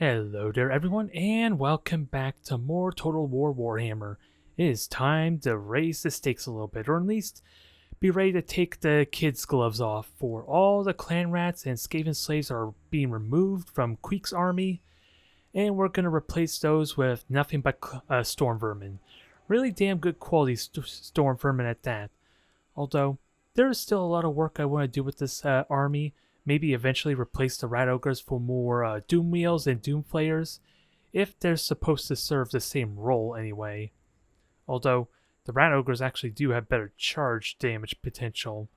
Hello there everyone and welcome back to more Total War Warhammer. It is time to raise the stakes a little bit, or at least be ready to take the kids' gloves off, for all the clan rats and Skaven slaves are being removed from Queek's army, and we're going to replace those with nothing but storm vermin. Really damn good quality storm vermin at that. Although, there is still a lot of work I want to do with this army. Maybe eventually replace the Rat Ogres for more Doom Wheels and Doom Flayers, if they're supposed to serve the same role anyway. Although, the Rat Ogres actually do have better charge damage potential.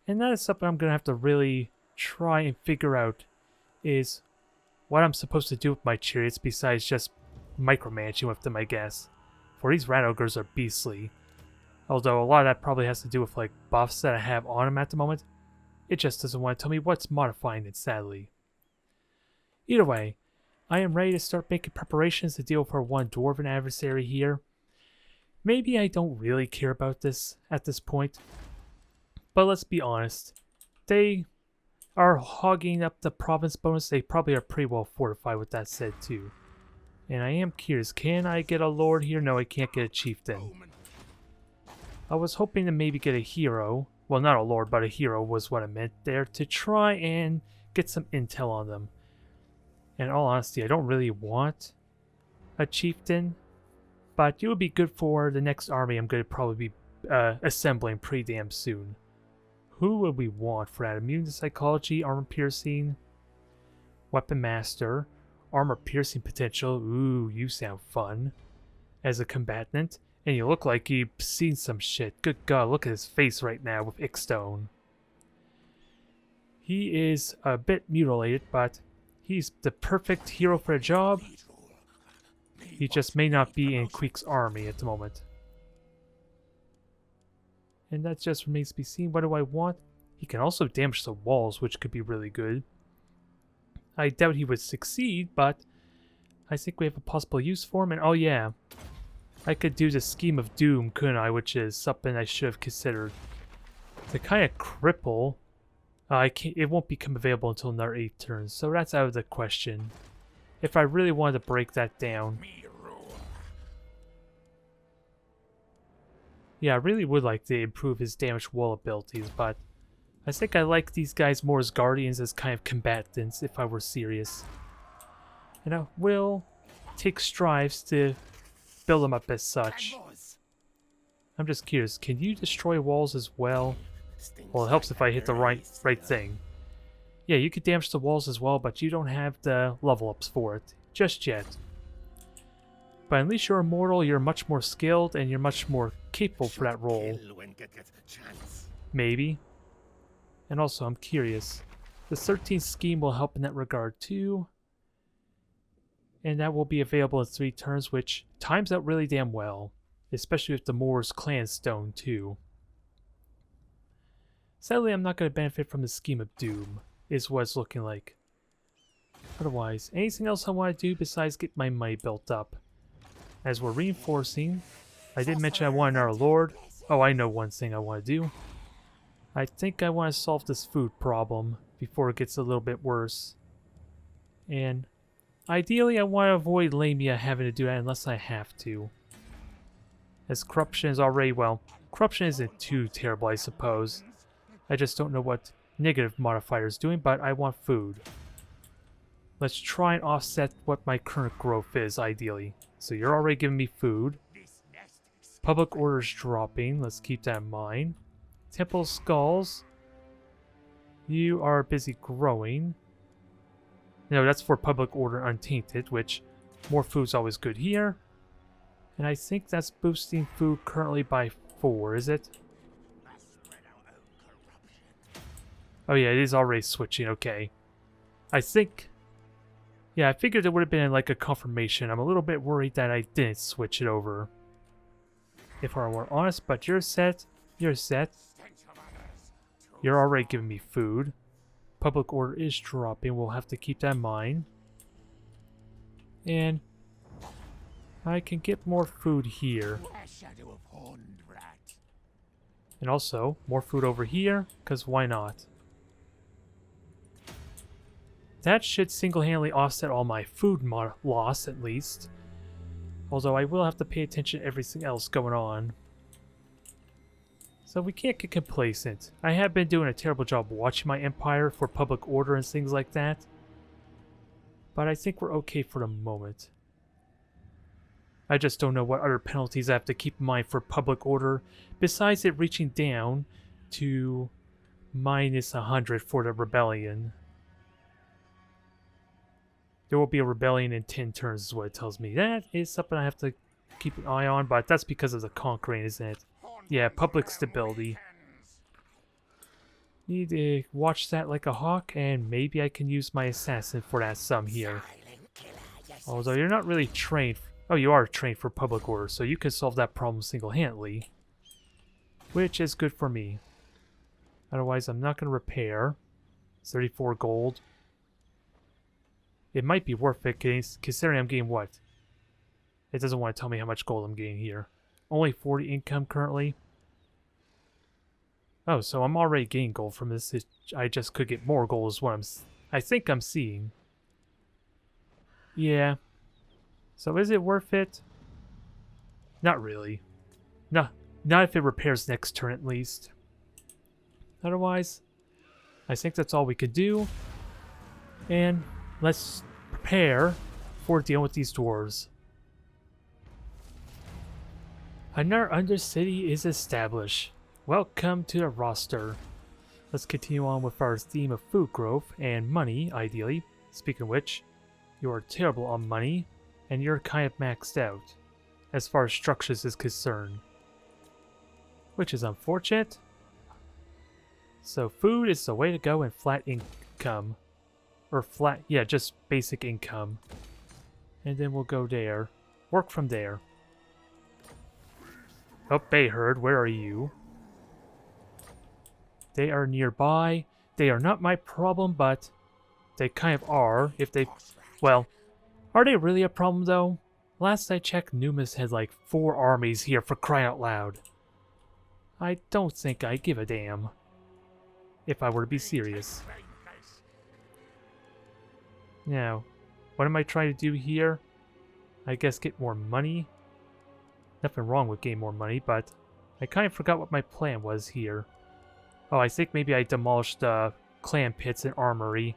And that is something I'm going to have to really try and figure out, is what I'm supposed to do with my chariots besides just micromanaging with them, I guess. For these Rat Ogres are beastly. Although a lot of that probably has to do with like buffs that I have on them at the moment. It just doesn't want to tell me what's modifying it, sadly. Either way, I am ready to start making preparations to deal with our one dwarven adversary here. Maybe I don't really care about this at this point, but let's be honest. They are hogging up the province bonus. They probably are pretty well fortified with that said too. And I am curious, can I get a lord here? No, I can't get a chieftain. I was hoping to maybe get a hero. Well, not a lord, but a hero was what I meant there, to try and get some intel on them. In all honesty, I don't really want a chieftain, but it would be good for the next army I'm going to probably be assembling pretty damn soon. Who would we want for that? Immune to psychology, armor piercing, weapon master, armor piercing potential. Ooh, you sound fun. As a combatant. And you look like you've seen some shit. Good God, look at his face right now with Ickstone. He is a bit mutilated, but he's the perfect hero for a job. He just may not be in Queek's army at the moment. And that just remains to be seen. What do I want? He can also damage the walls, which could be really good. I doubt he would succeed, but I think we have a possible use for him. And oh yeah, I could do the Scheme of Doom, couldn't I? Which is something I should have considered. To kind of cripple, it won't become available until another 8 turns, so that's out of the question. If I really wanted to break that down. Yeah, I really would like to improve his damage wall abilities, but I think I like these guys more as guardians, as kind of combatants, if I were serious. And I will take strides to build them up as such. I'm just curious, can you destroy walls as well? Well, it helps if I hit the right thing. Yeah, you could damage the walls as well, but you don't have the level ups for it just yet. But at least you're immortal, you're much more skilled, and you're much more capable for that role. Maybe. And also, I'm curious. The 13th scheme will help in that regard too. And that will be available in 3 turns, which times out really damn well. Especially with the Moor's Clan Stone, too. Sadly, I'm not going to benefit from the Scheme of Doom, is what it's looking like. Otherwise, anything else I want to do besides get my money built up? As we're reinforcing, I did mention I want our Lord. Oh, I know one thing I want to do. I think I want to solve this food problem before it gets a little bit worse. And ideally, I want to avoid Lamia having to do that unless I have to. As corruption is already, well, corruption isn't too terrible, I suppose. I just don't know what negative modifier is doing, but I want food. Let's try and offset what my current growth is, ideally. So you're already giving me food. Public order's dropping, let's keep that in mind. Temple Skulls. You are busy growing. No, that's for Public Order Untainted, which more food's always good here. And I think that's boosting food currently by 4, is it? Oh yeah, it is already switching, okay. I think... Yeah, I figured it would have been like a confirmation. I'm a little bit worried that I didn't switch it over. If I were honest, but you're set. You're set. You're already giving me food. Public order is dropping. We'll have to keep that in mind. And I can get more food here. And also, more food over here, because why not? that should single-handedly offset all my food loss, at least. Although I will have to pay attention to everything else going on. So we can't get complacent. I have been doing a terrible job watching my empire for public order and things like that. But I think we're okay for the moment. I just don't know what other penalties I have to keep in mind for public order, besides it reaching down to -100 for the rebellion. There will be a rebellion in 10 turns is what it tells me. That is something I have to keep an eye on, but that's because of the conquering, isn't it? Yeah, public stability. Need to watch that like a hawk, and maybe I can use my assassin for that sum here. Although you're not really trained. Oh, you are trained for public order, so you can solve that problem single-handedly. Which is good for me. Otherwise, I'm not going to repair. 34 gold. It might be worth it, considering I'm getting what? It doesn't want to tell me how much gold I'm getting here. Only 40 income currently. Oh, so I'm already getting gold from this. I just could get more gold is what I think I'm seeing. Yeah. So is it worth it? Not really. No, not if it repairs next turn at least. Otherwise, I think that's all we could do. And let's prepare for dealing with these dwarves. Another Undercity is established. Welcome to the roster. Let's continue on with our theme of food growth and money, ideally. Speaking of which, you are terrible on money, and you're kind of maxed out, as far as structures is concerned. Which is unfortunate. So food is the way to go, and flat income. Or flat, yeah, just basic income. And then we'll go there. Work from there. Oh, Bay Herd, where are you? They are nearby. They are not my problem, but they kind of are. If they... Well, are they really a problem, though? Last I checked, Numas had like 4 armies here, for crying out loud. I don't think I give a damn. If I were to be serious. Now, what am I trying to do here? I guess get more money. Nothing wrong with getting more money, but I kind of forgot what my plan was here. Oh, I think maybe I demolished the clan pits and armory,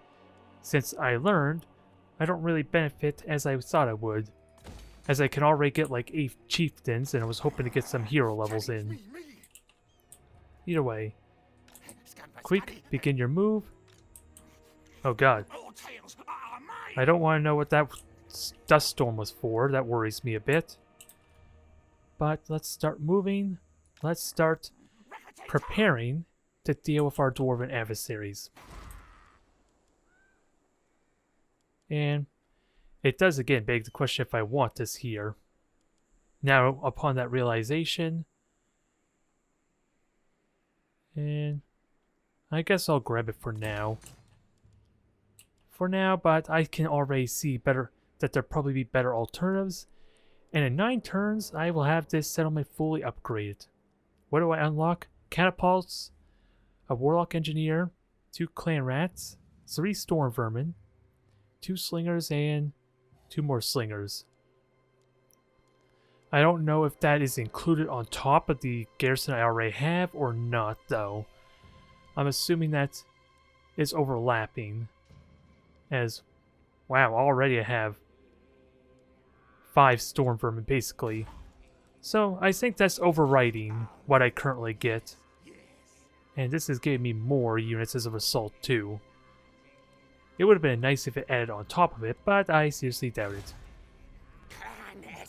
since I learned I don't really benefit as I thought I would, as I can already get like 8 chieftains, and I was hoping to get some hero levels in. Either way, quick, begin your move. Oh god. I don't want to know what that dust storm was for, that worries me a bit. But let's start moving. Let's start preparing to deal with our dwarven adversaries. And it does again beg the question if I want this here. Now, upon that realization, and I guess I'll grab it for now. But I can already see better that there'll probably be better alternatives. And in 9 turns, I will have this settlement fully upgraded. What do I unlock? Catapults, a Warlock Engineer, 2 Clan Rats, 3 Storm Vermin, 2 Slingers, and 2 more Slingers. I don't know if that is included on top of the garrison I already have or not, though. I'm assuming that is overlapping. As, wow, already I have 5 Storm Vermin, basically. So, I think that's overriding what I currently get. And this is giving me more units as a result, too. It would have been nice if it added on top of it, but I seriously doubt it.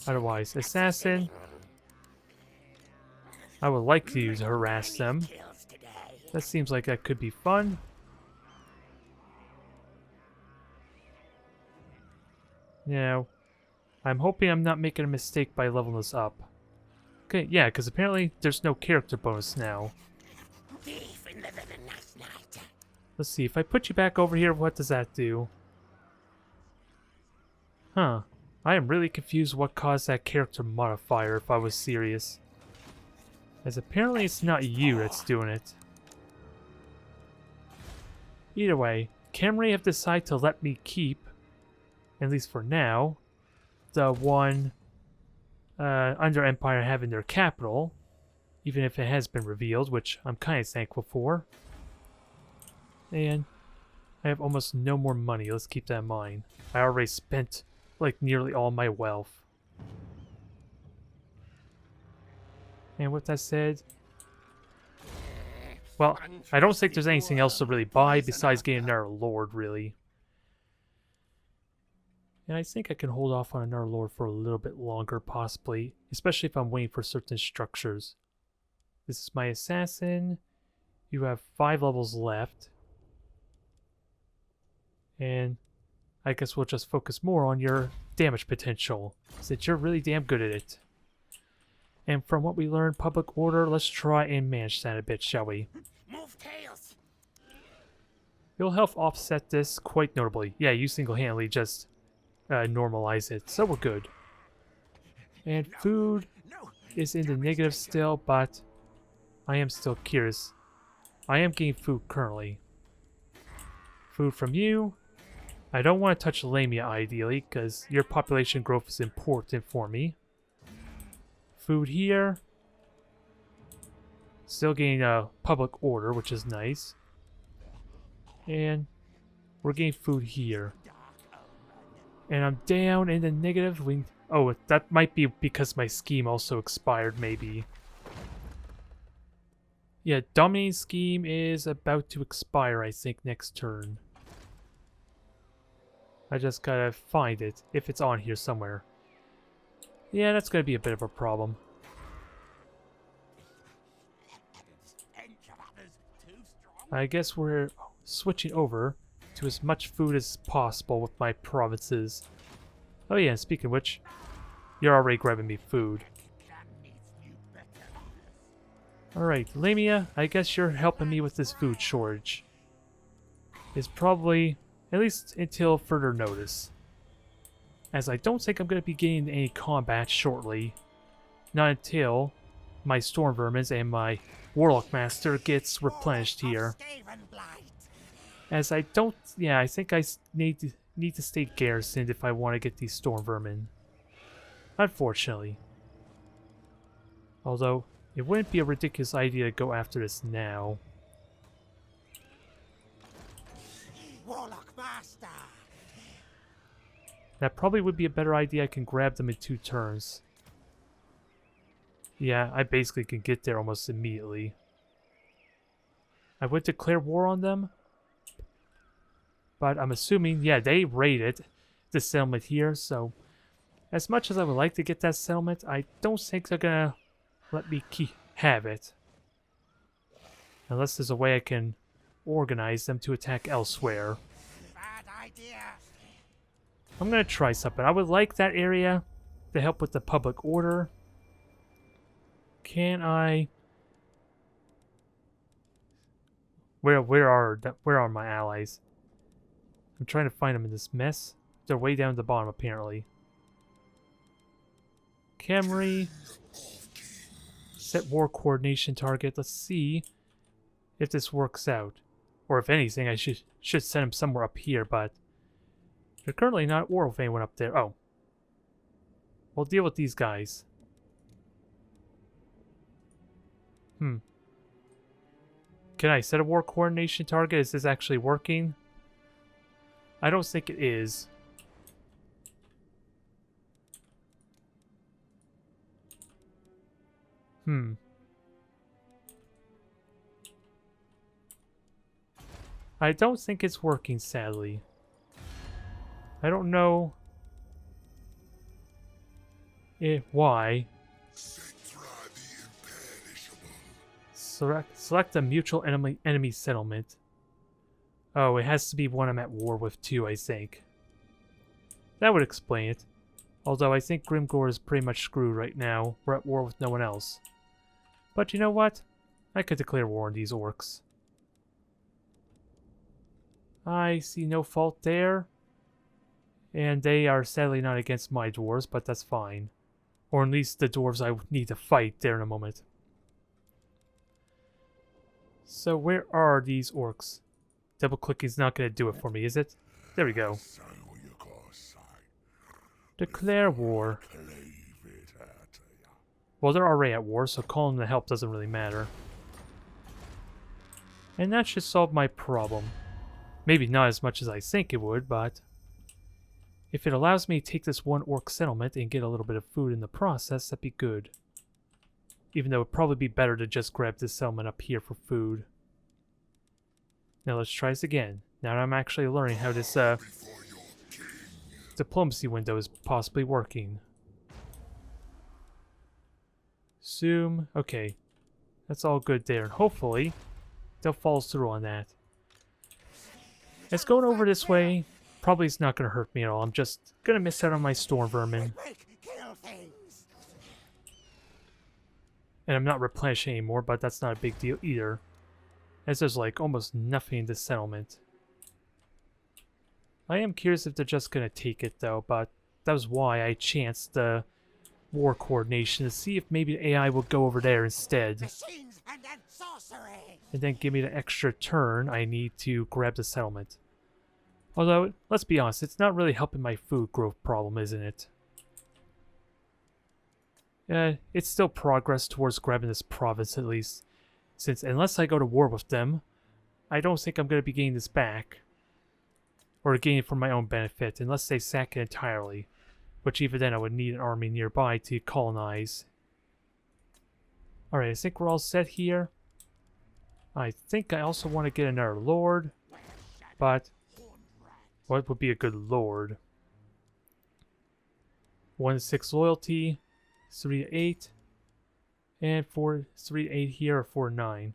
Otherwise, Assassin. I would like to use Harass them. That seems like that could be fun. Now, I'm hoping I'm not making a mistake by leveling this up. Okay, yeah, because apparently there's no character bonus now. Let's see, if I put you back over here, what does that do? Huh. I am really confused what caused that character modifier, if I was serious. As apparently it's not you that's doing it. Either way, Camry have decided to let me keep, at least for now, the one under Empire having their capital, even if it has been revealed, which I'm kind of thankful for. And I have almost no more money. Let's keep that in mind. I already spent like nearly all my wealth. And with that said, well, I don't think there's anything else to really buy besides getting another lord, really. And I think I can hold off on another lord for a little bit longer, possibly, especially if I'm waiting for certain structures. This is my assassin. You have 5 levels left. And I guess we'll just focus more on your damage potential, since you're really damn good at it. And from what we learned, public order, let's try and manage that a bit, shall we? Move tails. You'll help offset this quite notably. Yeah, you single-handedly just normalize it, so we're good. And food is in the negative still, but I am still curious. I am getting food currently. Food from you. I don't want to touch Lamia ideally, because your population growth is important for me. Food here. Still getting a public order, which is nice. And we're getting food here. And I'm down in the negative. Oh, that might be because my scheme also expired, maybe. Yeah, dominating scheme is about to expire, I think, next turn. I just gotta find it, if it's on here somewhere. Yeah, that's gonna be a bit of a problem. I guess we're switching over to as much food as possible with my provinces. Oh yeah, speaking of which, you're already grabbing me food. Alright, Lamia, I guess you're helping me with this food shortage. It's probably, at least until further notice. As I don't think I'm going to be getting any combat shortly. Not until my Storm Vermins and my Warlock Master gets replenished here. As I don't, yeah, I think I need to stay garrisoned if I want to get these Storm Vermin. Unfortunately. Although, it wouldn't be a ridiculous idea to go after this now. Warlock Master. That probably would be a better idea. I can grab them in 2 turns. Yeah, I basically can get there almost immediately. I would declare war on them. But I'm assuming, yeah, they raided the settlement here, so as much as I would like to get that settlement, I don't think they're gonna let me have it. Unless there's a way I can organize them to attack elsewhere. Bad idea. I'm gonna try something. I would like that area to help with the public order. Can I? Where are my allies? I'm trying to find them in this mess. They're way down at the bottom apparently. Camry. Set war coordination target. Let's see if this works out. Or if anything, I should send them somewhere up here, but they're currently not at war with anyone up there. Oh. We'll deal with these guys. Can I set a war coordination target? Is this actually working? I don't think it is. I don't think it's working, sadly. I don't know why. Select a mutual enemy settlement. Oh, it has to be one I'm at war with too, I think. That would explain it. Although I think Grimgore is pretty much screwed right now. We're at war with no one else. But you know what? I could declare war on these orcs. I see no fault there. And they are sadly not against my dwarves, but that's fine. Or at least the dwarves I need to fight there in a moment. So where are these orcs? Double clicking's not going to do it for me, is it? There we go. Declare war. Well, they're already at war, so calling the help doesn't really matter. And that should solve my problem. Maybe not as much as I think it would, but if it allows me to take this one orc settlement and get a little bit of food in the process, that'd be good. Even though it'd probably be better to just grab this settlement up here for food. Now let's try this again. Now that I'm actually learning how this diplomacy window is possibly working. Zoom. Okay. That's all good there. And hopefully they'll follow through on that. It's going over this way. Probably it's not going to hurt me at all. I'm just going to miss out on my storm vermin. And I'm not replenishing anymore, but that's not a big deal either. As there's like almost nothing in this settlement. I am curious if they're just going to take it though, but that was why I chanced the war coordination to see if maybe the AI will go over there instead. And then give me the extra turn I need to grab the settlement. Although, let's be honest, it's not really helping my food growth problem, isn't it? It's still progress towards grabbing this province at least. Since unless I go to war with them, I don't think I'm going to be getting this back. Or gaining it for my own benefit, unless they sack it entirely. Which even then I would need an army nearby to colonize. Alright, I think we're all set here. I think I also want to get another lord. But what would be a good lord? 1 to 6 loyalty, 3 to 8, and 3 to 8 here, or 4 to 9.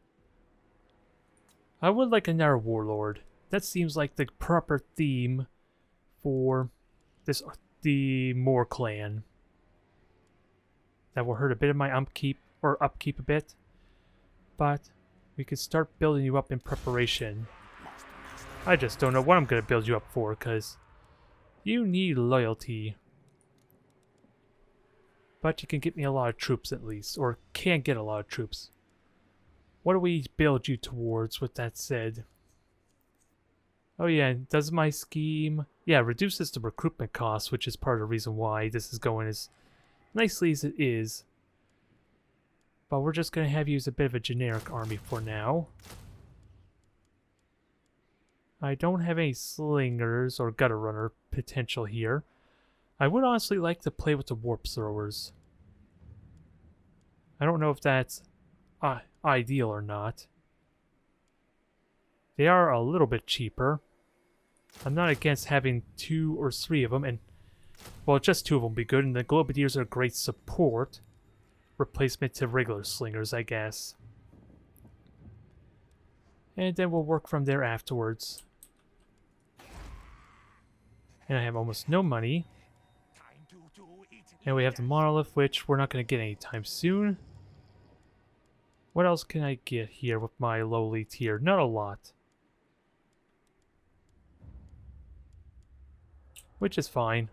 I would like another warlord. That seems like the proper theme for the Moor clan. That will hurt a bit of my upkeep a bit, but we could start building you up in preparation. I just don't know what I'm going to build you up for, because you need loyalty. But you can get me a lot of troops at least, or can get a lot of troops. What do we build you towards with that said? Oh yeah, does my scheme... Yeah, reduces the recruitment cost, which is part of the reason why this is going as nicely as it is. But we're just going to have you as a bit of a generic army for now. I don't have any slingers or gutter runner potential here. I would honestly like to play with the warp throwers. I don't know if that's ideal or not. They are a little bit cheaper. I'm not against having 2 or 3 of them, and well, just 2 of them would be good, and the Globadiers are a great support. Replacement to regular slingers, I guess. And then we'll work from there afterwards. And I have almost no money. And we have the monolith, which we're not going to get anytime soon. What else can I get here with my lowly tier? Not a lot. Which is fine.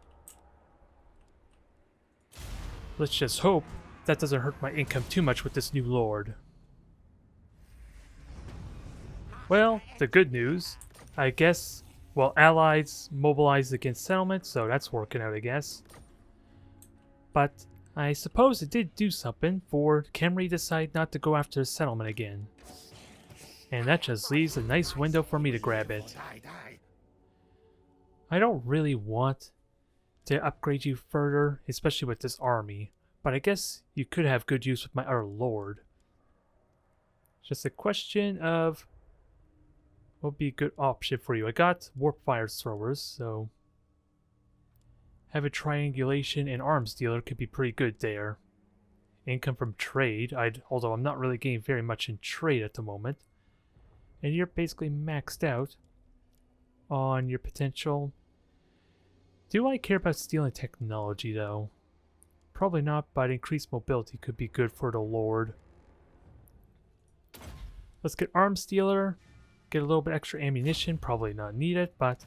Let's just hope that doesn't hurt my income too much with this new lord. Well, the good news, I guess, well, allies mobilized against settlements, so that's working out, I guess. But I suppose it did do something, for Khemri decide not to go after the settlement again. And that just leaves a nice window for me to grab it. I don't really want to upgrade you further, especially with this army, but I guess you could have good use with my other lord. Just a question of what would be a good option for you. I got warp fire throwers, so have a triangulation and arms dealer could be pretty good there. Income from trade, although I'm not really getting very much in trade at the moment. And you're basically maxed out on your potential. Do I care about stealing technology though? Probably not, but increased mobility could be good for the lord. Let's get arms dealer, get a little bit extra ammunition, probably not needed, but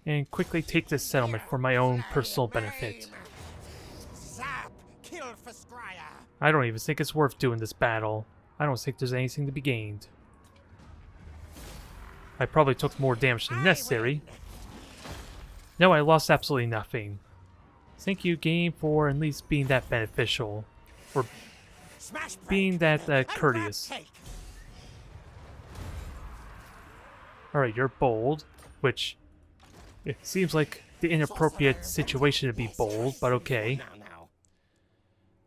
and quickly take this settlement for my own personal benefit. I don't even think it's worth doing this battle. I don't think there's anything to be gained. I probably took more damage than I necessary. win. No, I lost absolutely nothing. Thank you, game, for at least being that beneficial. Or Smash break. being that And grab courteous. take. Alright, you're bold, which it seems like the inappropriate Sorcerer, situation to be yes, bold, yes. but okay. Now.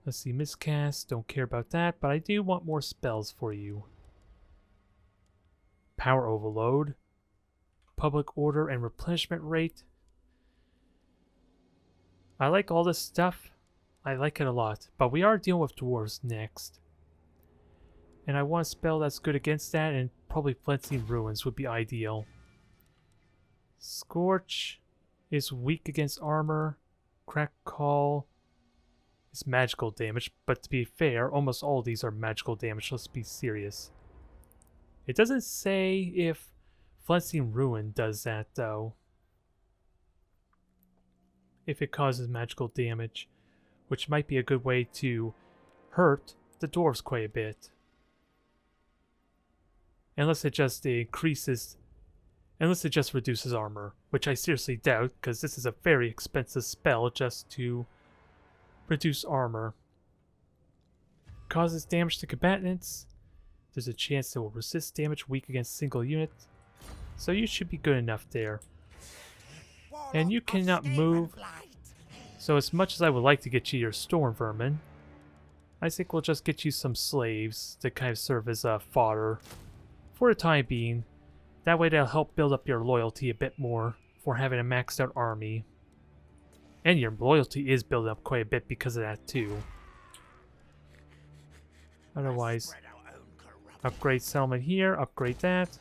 Let's see, miscast, don't care about that, but I do want more spells for you. Power overload, public order and replenishment rate. I like all this stuff. I like it a lot, but we are dealing with dwarves next. And I want a spell that's good against that, and probably Flensing Ruins would be ideal. Scorch is weak against armor. Crack Call is magical damage, but to be fair, almost all of these are magical damage, let's be serious. It doesn't say if Flensing Ruin does that, though. If it causes magical damage, which might be a good way to hurt the dwarves quite a bit. Unless it just reduces armor, which I seriously doubt, because this is a very expensive spell just to reduce armor. Causes damage to combatants. There's a chance it will resist damage weak against single unit. So you should be good enough there. And you cannot move. So as much as I would like to get you your storm vermin, I think we'll just get you some slaves to kind of serve as fodder for the time being. That way that'll help build up your loyalty a bit more for having a maxed out army. And your loyalty is building up quite a bit because of that too. Otherwise, upgrade settlement here, upgrade that.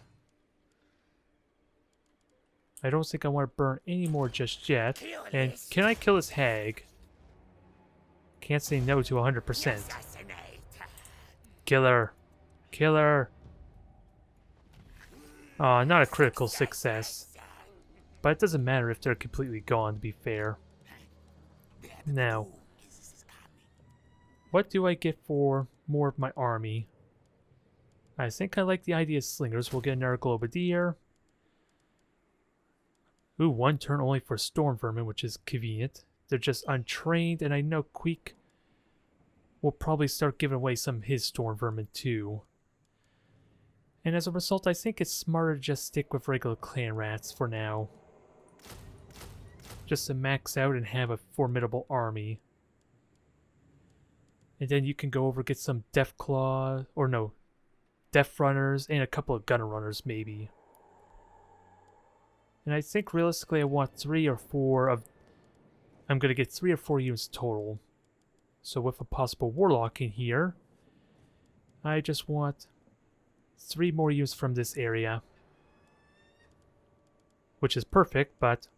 I don't think I want to burn any more just yet. And can I kill this hag? Can't say no to 100%. Kill her. Kill her. Aw, not a critical success. But it doesn't matter if they're completely gone, to be fair. Now, what do I get for more of my army? I think I like the idea of slingers. We'll get another globadier. Ooh, one turn only for storm vermin, which is convenient. They're just untrained, and I know Queek will probably start giving away some of his storm vermin too. And as a result, I think it's smarter to just stick with regular clan rats for now. Just to max out and have a formidable army. And then you can go over get some Death Claw, or no, Death Runners, and a couple of Gunner Runners maybe. And I think realistically I want 3 or 4 of... I'm going to get 3 or 4 units total. So with a possible Warlock in here, I just want 3 more units from this area. Which is perfect, but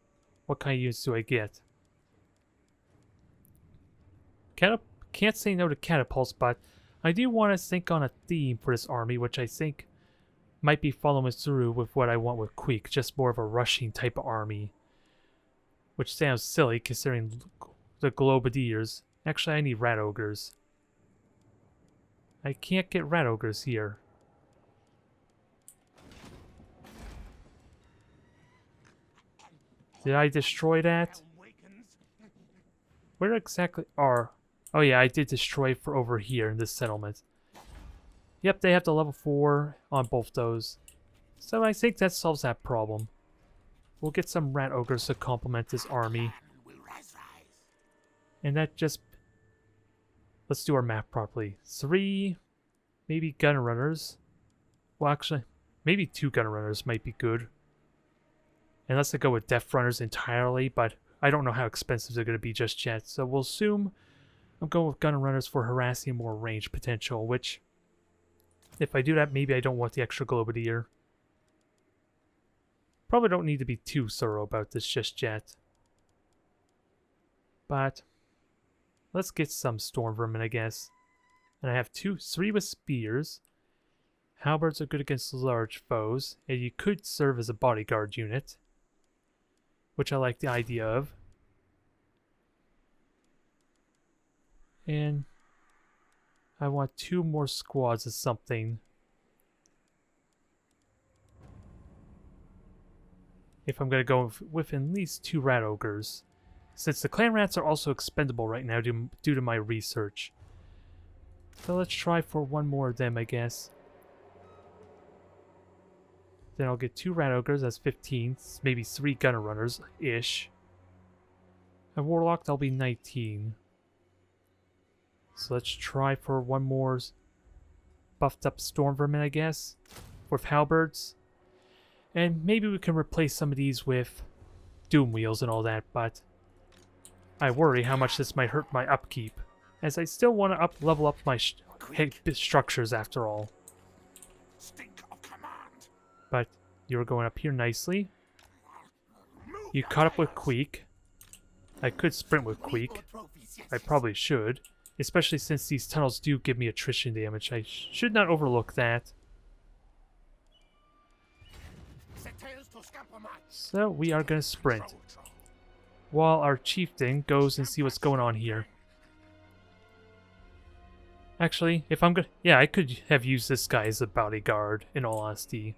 what kind of units do I get? Can't say no to catapults, but I do want to think on a theme for this army, which I think might be following through with what I want with Queek, just more of a rushing type of army. Which sounds silly considering the globadiers. Actually, I need rat ogres. I can't get rat ogres here. Did I destroy that? Where exactly are... Oh yeah, I did destroy for over here in this settlement. Yep, they have the level 4 on both those. So I think that solves that problem. We'll get some rat ogres to complement this army. And that just... Let's do our map properly. 3, maybe gunner runners. Well, actually, maybe 2 gunner runners might be good. Unless I go with Death Runners entirely, but I don't know how expensive they're going to be just yet. So we'll assume I'm going with Gunner Runners for harassing more range potential, which, if I do that, maybe I don't want the extra Globadier. Probably don't need to be too thorough about this just yet. But let's get some Storm Vermin, I guess. And I have 3 with spears. Halberds are good against large foes, and you could serve as a bodyguard unit, which I like the idea of. And I want 2 more squads of something. if I'm going to go with at least 2 rat ogres, since the clan rats are also expendable right now due to my research. So let's try for 1 more of them, I guess. Then I'll get 2 rat ogres, that's 15, maybe 3 gunner runners-ish. And warlock, that'll be 19. So let's try for 1 more buffed up storm vermin, I guess, with halberds. And maybe we can replace some of these with doom wheels and all that, but I worry how much this might hurt my upkeep, as I still want to level up my structures after all. Stink of command. But you were going up here nicely. You caught up with Queek. I could sprint with Queek. I probably should, especially since these tunnels do give me attrition damage. I should not overlook that. So we are going to sprint, while our chieftain goes and see what's going on here. Actually, if I'm gonna... yeah, I could have used this guy as a bodyguard, in all honesty.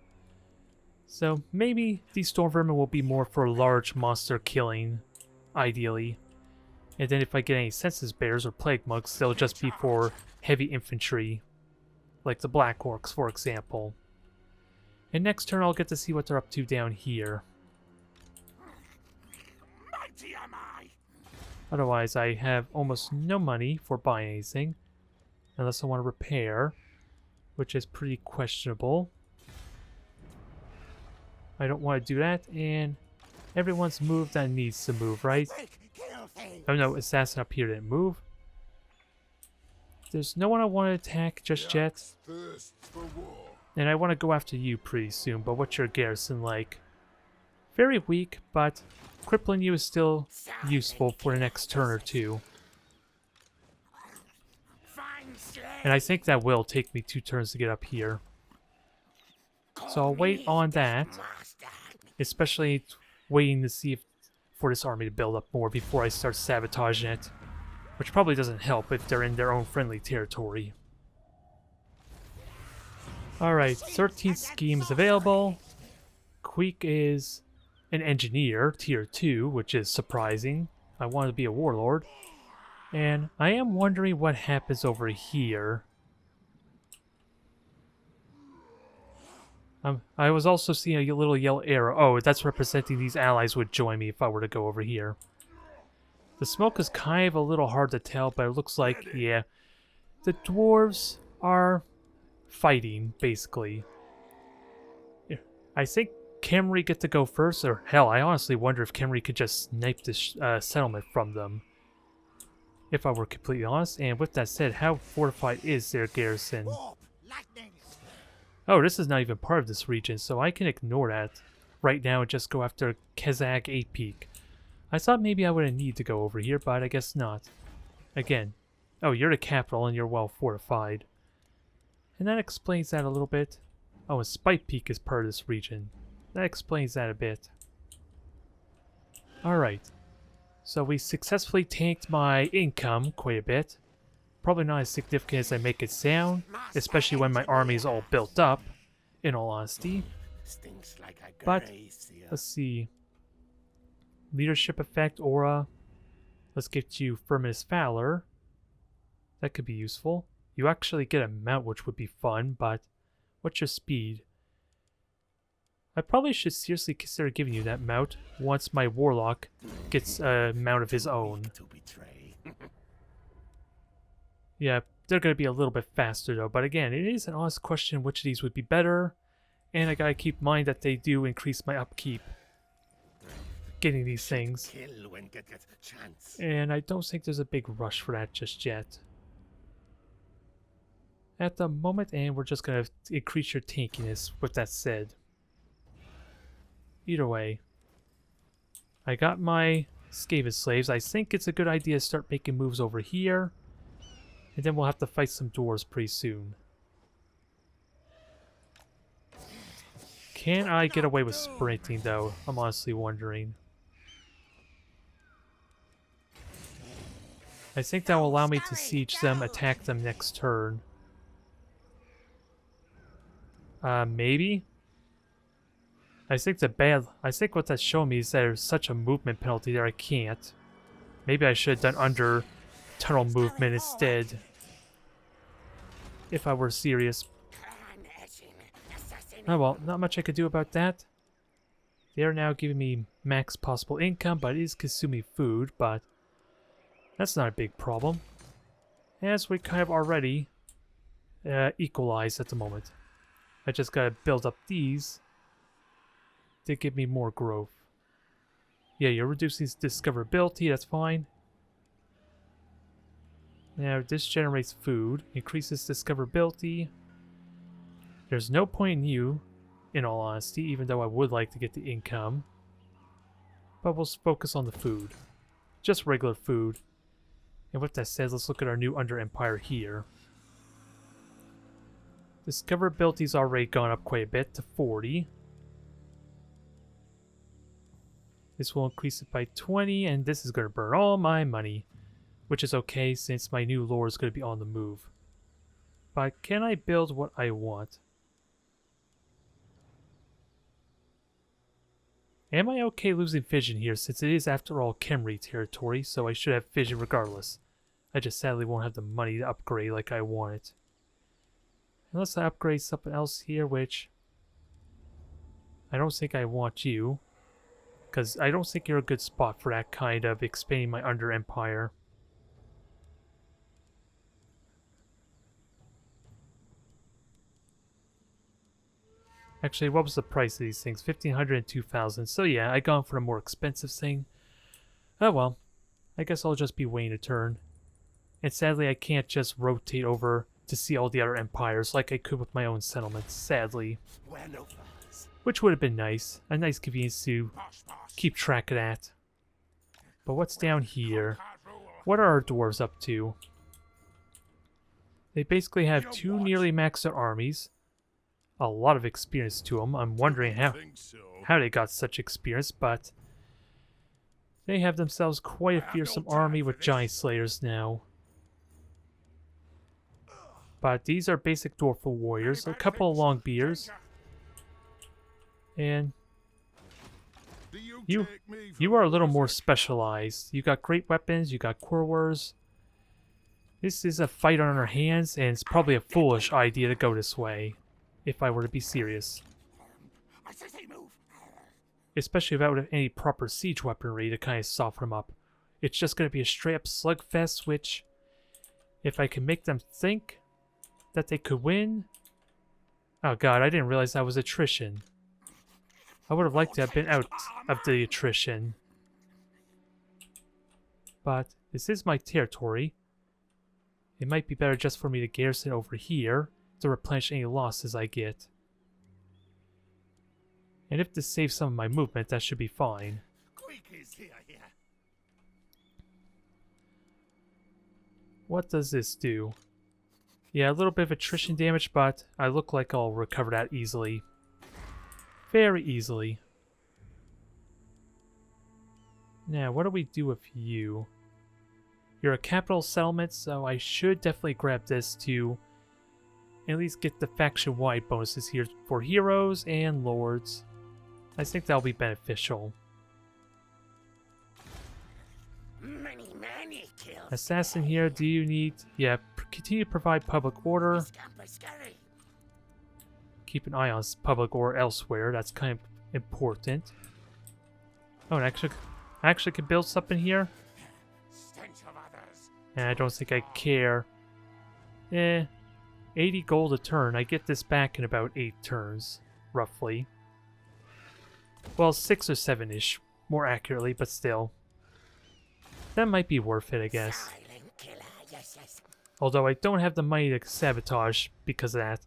So maybe these storm vermin will be more for large monster killing, ideally. And then if I get any census bears or plague mugs, they'll just be for heavy infantry, like the black orcs, for example. And next turn I'll get to see what they're up to down here. Mighty am I. Otherwise, I have almost no money for buying anything, unless I want to repair, which is pretty questionable. I don't want to do that, and everyone's moved that needs to move, right? Oh no, assassin up here didn't move. There's no one I want to attack just yet. And I want to go after you pretty soon, but what's your garrison like? Very weak, but crippling you is still useful for the next turn or two. And I think that will take me 2 turns to get up here. So I'll wait on that, especially waiting to see if for this army to build up more before I start sabotaging it, which probably doesn't help if they're in their own friendly territory. Alright, 13th scheme is available. Queek is an engineer, tier 2, which is surprising. I wanted to be a warlord. And I am wondering what happens over here. I was also seeing a little yellow arrow. Oh, that's representing these allies would join me if I were to go over here. The smoke is kind of a little hard to tell, but it looks like, yeah, the dwarves are fighting, basically. I think Khemri get to go first, or hell, I honestly wonder if Khemri could just snipe this settlement from them, if I were completely honest. And with that said, how fortified is their garrison? Oh, this is not even part of this region, so I can ignore that right now and just go after Kazakh 8 Peak. I thought maybe I wouldn't need to go over here, but I guess not. Again, oh, you're the capital and you're well fortified. And that explains that a little bit. Oh, and Spite Peak is part of this region. That explains that a bit. Alright. So we successfully tanked my income quite a bit. Probably not as significant as I make it sound, especially when my army is all built up, in all honesty. But, let's see. Leadership effect, aura. Let's get you Firmus Valor. That could be useful. You actually get a mount, which would be fun, but what's your speed? I probably should seriously consider giving you that mount once my warlock gets a mount of his own. Yeah, they're going to be a little bit faster though, but again, it is an honest question which of these would be better, and I gotta keep in mind that they do increase my upkeep getting these things. And I don't think there's a big rush for that just yet at the moment, and we're just going to increase your tankiness with that said. Either way, I got my Skaven slaves. I think it's a good idea to start making moves over here, and then we'll have to fight some dwarves pretty soon. Can I get away with sprinting though? I'm honestly wondering. I think that will allow me to siege them, attack them next turn. Maybe? I think what that's showing me is there's such a movement penalty there I can't. Maybe I should have done under tunnel movement instead. If I were serious. Oh well, not much I could do about that. They are now giving me max possible income, but it is consuming food, but that's not a big problem. As we kind of already equalized at the moment. I just gotta build up these to give me more growth. Yeah, you're reducing discoverability, that's fine. Now, this generates food, increases discoverability. There's no point in you, in all honesty, even though I would like to get the income. But we'll focus on the food. Just regular food. And with that said, let's look at our new Under Empire here. Discoverability's already gone up quite a bit to 40. This will increase it by 20, and this is going to burn all my money. Which is okay, since my new lore is going to be on the move. But can I build what I want? Am I okay losing vision here, since it is after all Khemri territory, so I should have vision regardless. I just sadly won't have the money to upgrade like I want it. Unless I upgrade something else here, which I don't think I want you. Because I don't think you're a good spot for that kind of expanding my Under Empire. Actually, what was the price of these things? 1,500 and 2,000. So yeah, I gone for a more expensive thing. Oh well. I guess I'll just be waiting a turn. And sadly, I can't just rotate over to see all the other empires like I could with my own settlements, sadly. Which would have been nice. A nice convenience to keep track of that. But what's down here? What are our dwarves up to? They basically have two nearly maxed out armies. A lot of experience to them. I'm wondering how they got such experience, but they have themselves quite a fearsome army with giant slayers now. But these are basic dwarf warriors, a couple of long beers, and you are a little more specialized. You got great weapons, you got quarrelers. This is a fight on our hands, and it's probably a foolish idea to go this way. If I were to be serious. Especially without any proper siege weaponry to kind of soften them up. It's just going to be a straight up slugfest, which, if I can make them think that they could win... Oh god, I didn't realize that was attrition. I would have liked to have been out of the attrition. But this is my territory. It might be better just for me to garrison over here to replenish any losses I get. And if this saves some of my movement, that should be fine. What does this do? Yeah, a little bit of attrition damage, but I look like I'll recover that easily. Very easily. Now, what do we do with you? You're a capital settlement, so I should definitely grab this to at least get the faction-wide bonuses here for heroes and lords. I think that'll be beneficial. Assassin here, do you need... Yeah, continue to provide public order. Keep an eye on public order elsewhere, that's kind of important. Oh, and I actually can build something here? And I don't think I care. 80 gold a turn. I get this back in about 8 turns, roughly. Well, 6 or 7-ish, more accurately, but still. That might be worth it, I guess. Although I don't have the money to sabotage because of that.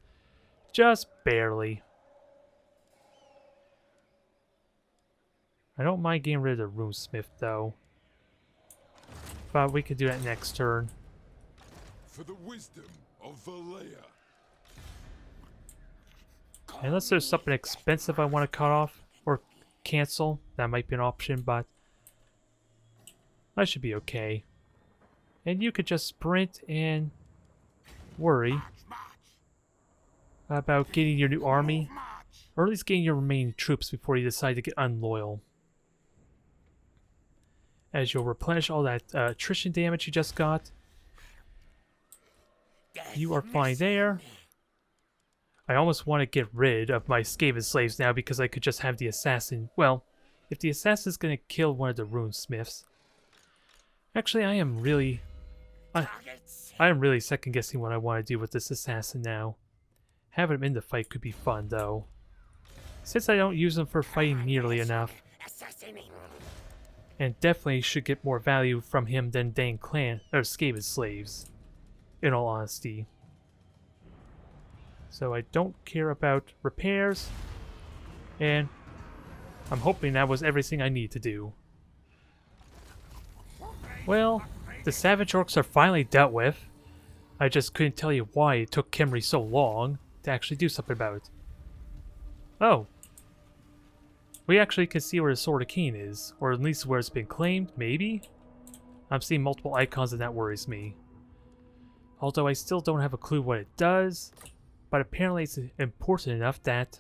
Just barely. I don't mind getting rid of the Runesmith, though. But we could do that next turn. For the wisdom of Valea. Unless there's something expensive I want to cut off or cancel, that might be an option, but I should be okay. And you could just sprint and worry about getting your new army. Or at least gain your remaining troops before you decide to get unloyal. As you'll replenish all that attrition damage you just got. You are fine there. I almost want to get rid of my Skaven slaves now because I could just have the assassin. Well, if the assassin's going to kill one of the rune smiths. Actually, I am really second guessing what I want to do with this assassin now. Having him in the fight could be fun though. Since I don't use him for fighting nearly enough. And definitely should get more value from him than Dane clan or Skaven slaves. In all honesty. So I don't care about repairs. And I'm hoping that was everything I need to do. Well, the Savage Orcs are finally dealt with. I just couldn't tell you why it took Khemri so long to actually do something about it. Oh. We actually can see where the Sword of Cain is, or at least where it's been claimed, maybe? I'm seeing multiple icons and that worries me. Although I still don't have a clue what it does, but apparently it's important enough that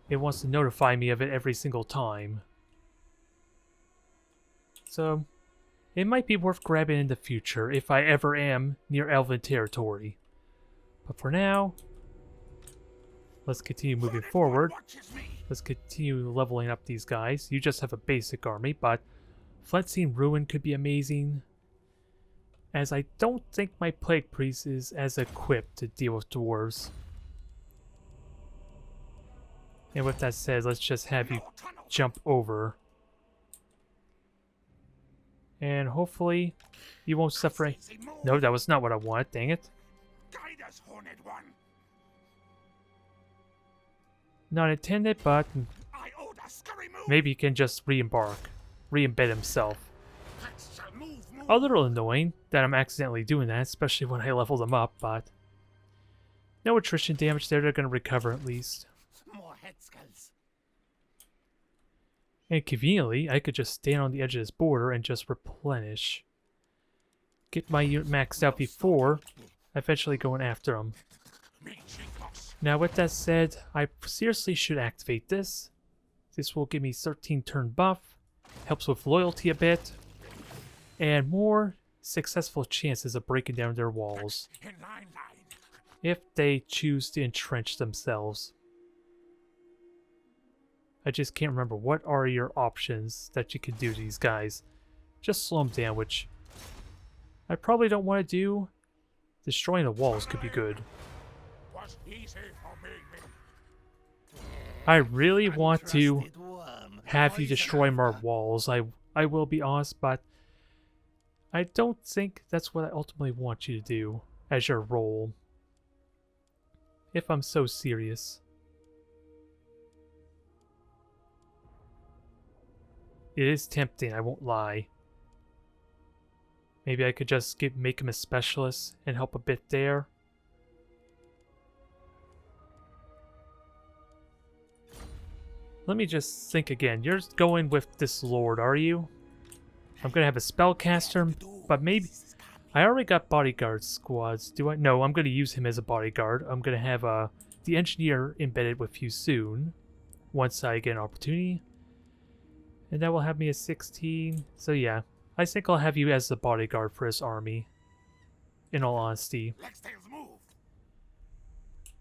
it wants to notify me of it every single time. So, it might be worth grabbing in the future if I ever am near Elven territory. But for now, let's continue moving forward. Let's continue leveling up these guys. You just have a basic army, but Flintstein Ruin could be amazing. As I don't think my Plague Priest is as equipped to deal with dwarves. And with that said, let's just have you jump over. And hopefully you won't suffer. No, that was not what I wanted, dang it. Not intended, but maybe he can just re-embed himself. A little annoying that I'm accidentally doing that, especially when I level them up, but no attrition damage there, they're going to recover at least. And conveniently, I could just stand on the edge of this border and just replenish. Get my unit maxed out before eventually going after them. Now with that said, I seriously should activate this. This will give me 13 turn buff, helps with loyalty a bit, and more successful chances of breaking down their walls. If they choose to entrench themselves. I just can't remember what are your options that you can do to these guys. Just slow them down, which I probably don't want to do. Destroying the walls could be good. I really want to have you destroy more walls. I will be honest, but I don't think that's what I ultimately want you to do as your role. If I'm so serious. It is tempting, I won't lie. Maybe I could just make him a specialist and help a bit there. Let me just think again. You're going with this lord, are you? I'm gonna have a spellcaster, but maybe I already got bodyguard squads. Do I? No, I'm gonna use him as a bodyguard. I'm gonna have the engineer embedded with you soon, once I get an opportunity. And that will have me at 16. So yeah, I think I'll have you as the bodyguard for this army. In all honesty.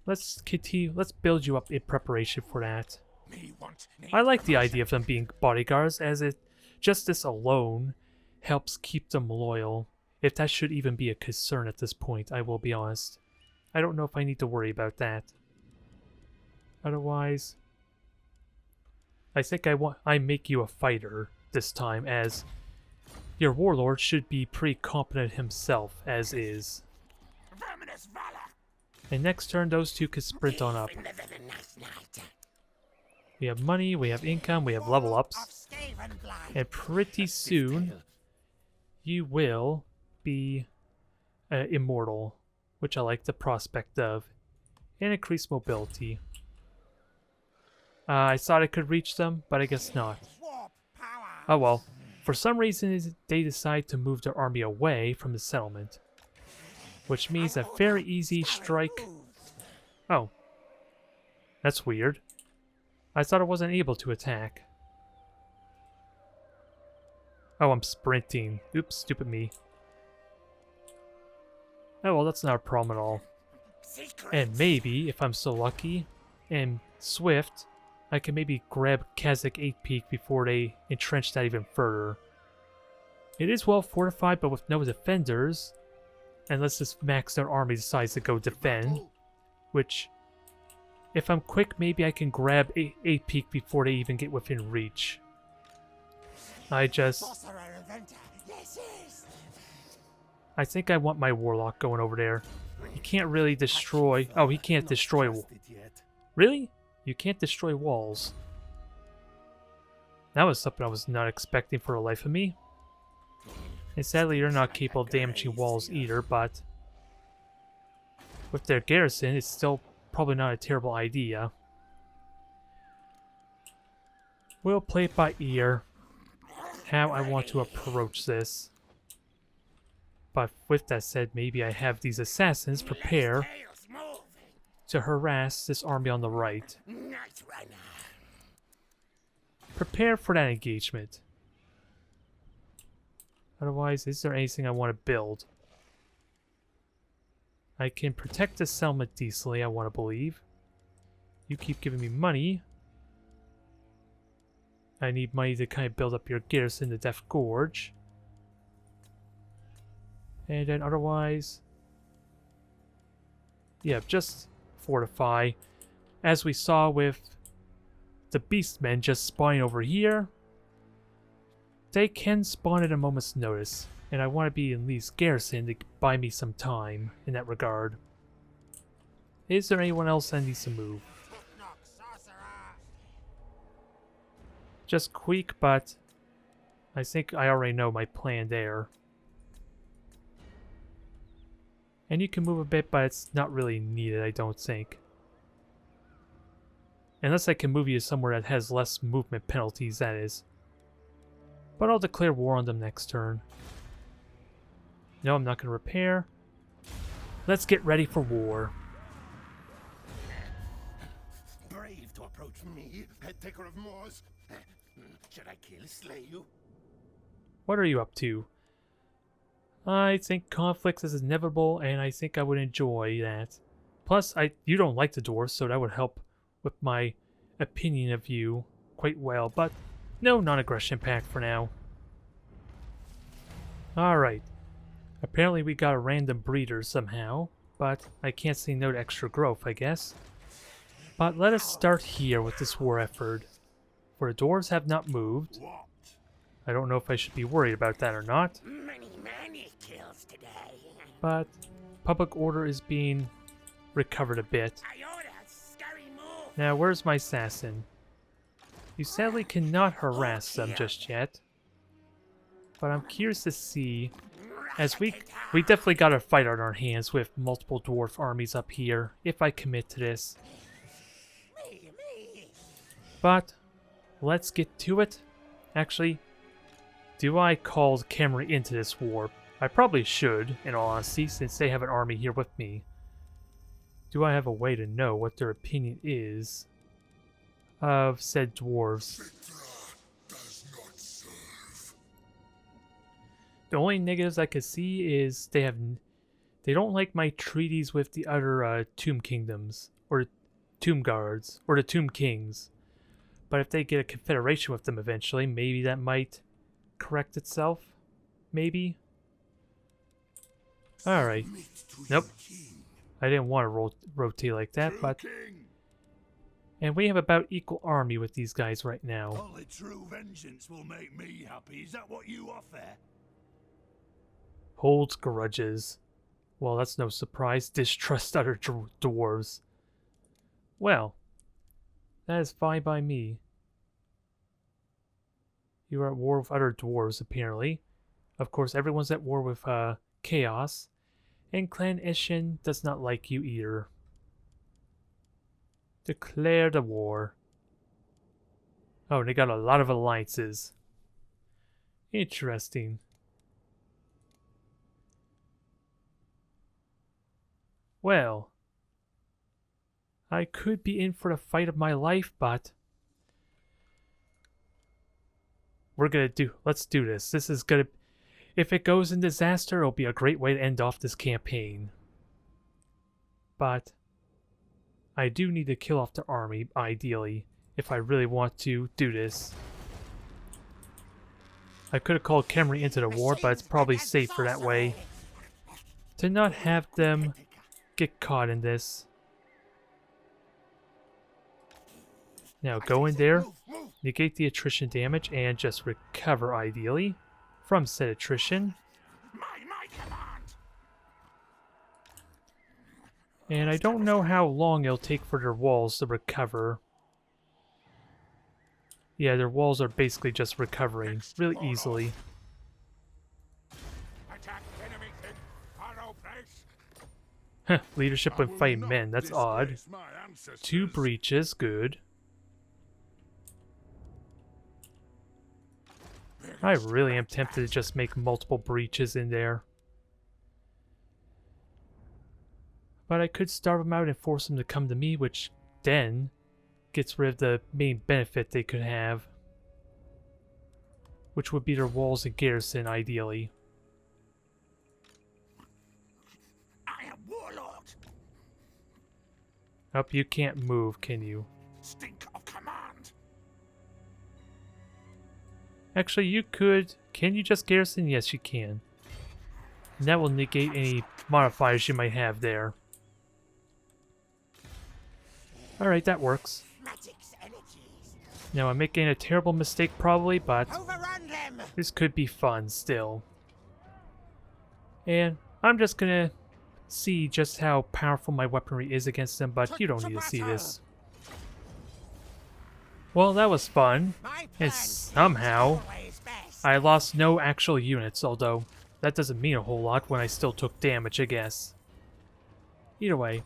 Let's continue. Let's build you up in preparation for that. I like the idea of them being bodyguards, as just this alone helps keep them loyal. If that should even be a concern at this point, I will be honest. I don't know if I need to worry about that. Otherwise, I think I make you a fighter this time, as your warlord should be pretty competent himself, as is. And next turn, those two can sprint on up. We have money, we have income, we have level ups. And pretty soon, you will be immortal, which I like the prospect of. And increased mobility. I thought I could reach them, but I guess not. Oh well. For some reason, they decide to move their army away from the settlement. Which means a very easy strike... Oh. That's weird. I thought I wasn't able to attack. Oh, I'm sprinting. Oops, stupid me. Oh, well, that's not a problem at all. And maybe, if I'm so lucky and swift, I can maybe grab Kazakh 8 Peak before they entrench that even further. It is well fortified, but with no defenders. Unless this maxed out army decides to go defend. Which, if I'm quick, maybe I can grab 8 Peak before they even get within reach. I think I want my Warlock going over there. He can't really destroy... Oh, he can't destroy... Really? You can't destroy walls. That was something I was not expecting for the life of me. And sadly, they're not capable of damaging walls either, but... with their garrison, it's still probably not a terrible idea. We'll play it by ear. How I want to approach this. But with that said, maybe I have these assassins prepare to harass this army on the right. Prepare for that engagement. Otherwise, is there anything I want to build? I can protect the settlement decently, I want to believe. You keep giving me money. I need money to kind of build up your garrison to Death Gorge. And then otherwise... yeah, just fortify. As we saw with the Beastmen just spawning over here, they can spawn at a moment's notice. And I want to be in Lee's garrison to buy me some time in that regard. Is there anyone else that needs to move? Just quick, but I think I already know my plan there. And you can move a bit, but it's not really needed, I don't think. Unless I can move you somewhere that has less movement penalties, that is. But I'll declare war on them next turn. No, I'm not going to repair. Let's get ready for war. Brave to approach me, head taker of Moors. Should I kill, slay you? What are you up to? I think conflicts is inevitable, and I think I would enjoy that. Plus, you don't like the dwarves, so that would help with my opinion of you quite well, but no non-aggression pact for now. Alright. Apparently we got a random breeder somehow, but I can't say no to extra growth, I guess. But let us start here with this war effort. For the dwarves have not moved. I don't know if I should be worried about that or not. Many kills today. But public order is being recovered a bit. Now, where's my assassin? You sadly cannot harass them just yet. But I'm curious to see, as we definitely got a fight on our hands with multiple dwarf armies up here, if I commit to this. But let's get to it. Actually, do I call Khemri into this war? I probably should, in all honesty, since they have an army here with me. Do I have a way to know what their opinion is of said dwarves? The only negatives I could see is they don't like my treaties with the other Tomb Kingdoms, or Tomb Guards, or the Tomb Kings. But if they get a confederation with them eventually, maybe that might correct itself? Maybe? Alright. Nope. I didn't want to rotate like that, but... And we have about equal army with these guys right now. Only true vengeance will make me happy. Is that what you offer? Holds grudges. Well, that's no surprise. Distrust other dwarves. Well, that is fine by me. You are at war with other dwarves, apparently. Of course, everyone's at war with Chaos. And Clan Ishin does not like you either. Declare the war. Oh, they got a lot of alliances. Interesting. Well, I could be in for the fight of my life, but let's do this. This is gonna, if it goes in disaster, it'll be a great way to end off this campaign. But I do need to kill off the army, ideally, if I really want to do this. I could have called Camry into the war, but it's probably safer that way to not have them get caught in this. Now go in there, negate the attrition damage, and just recover, ideally, from said attrition. My command. And I don't know how long it'll take for their walls to recover. Yeah, their walls are basically just recovering really easily. Attack enemy king. Faro place. Heh, leadership when fighting men, that's odd. Disgrace my ancestors. 2 breaches, good. I really am tempted to just make multiple breaches in there. But I could starve them out and force them to come to me, which then gets rid of the main benefit they could have, which would be their walls and garrison, ideally. I am warlord. Oh, you can't move, can you? Stink of command. Actually, you could. Can you just garrison? Yes, you can. And that will negate any modifiers you might have there. Alright, that works. Magic's energies. Now, I'm making a terrible mistake probably, but Overrun them. this could be fun still. And I'm just gonna see just how powerful my weaponry is against them, but you don't need to see this. Well, that was fun. My And plan somehow, always best. I lost no actual units, although that doesn't mean a whole lot when I still took damage, I guess. Either way,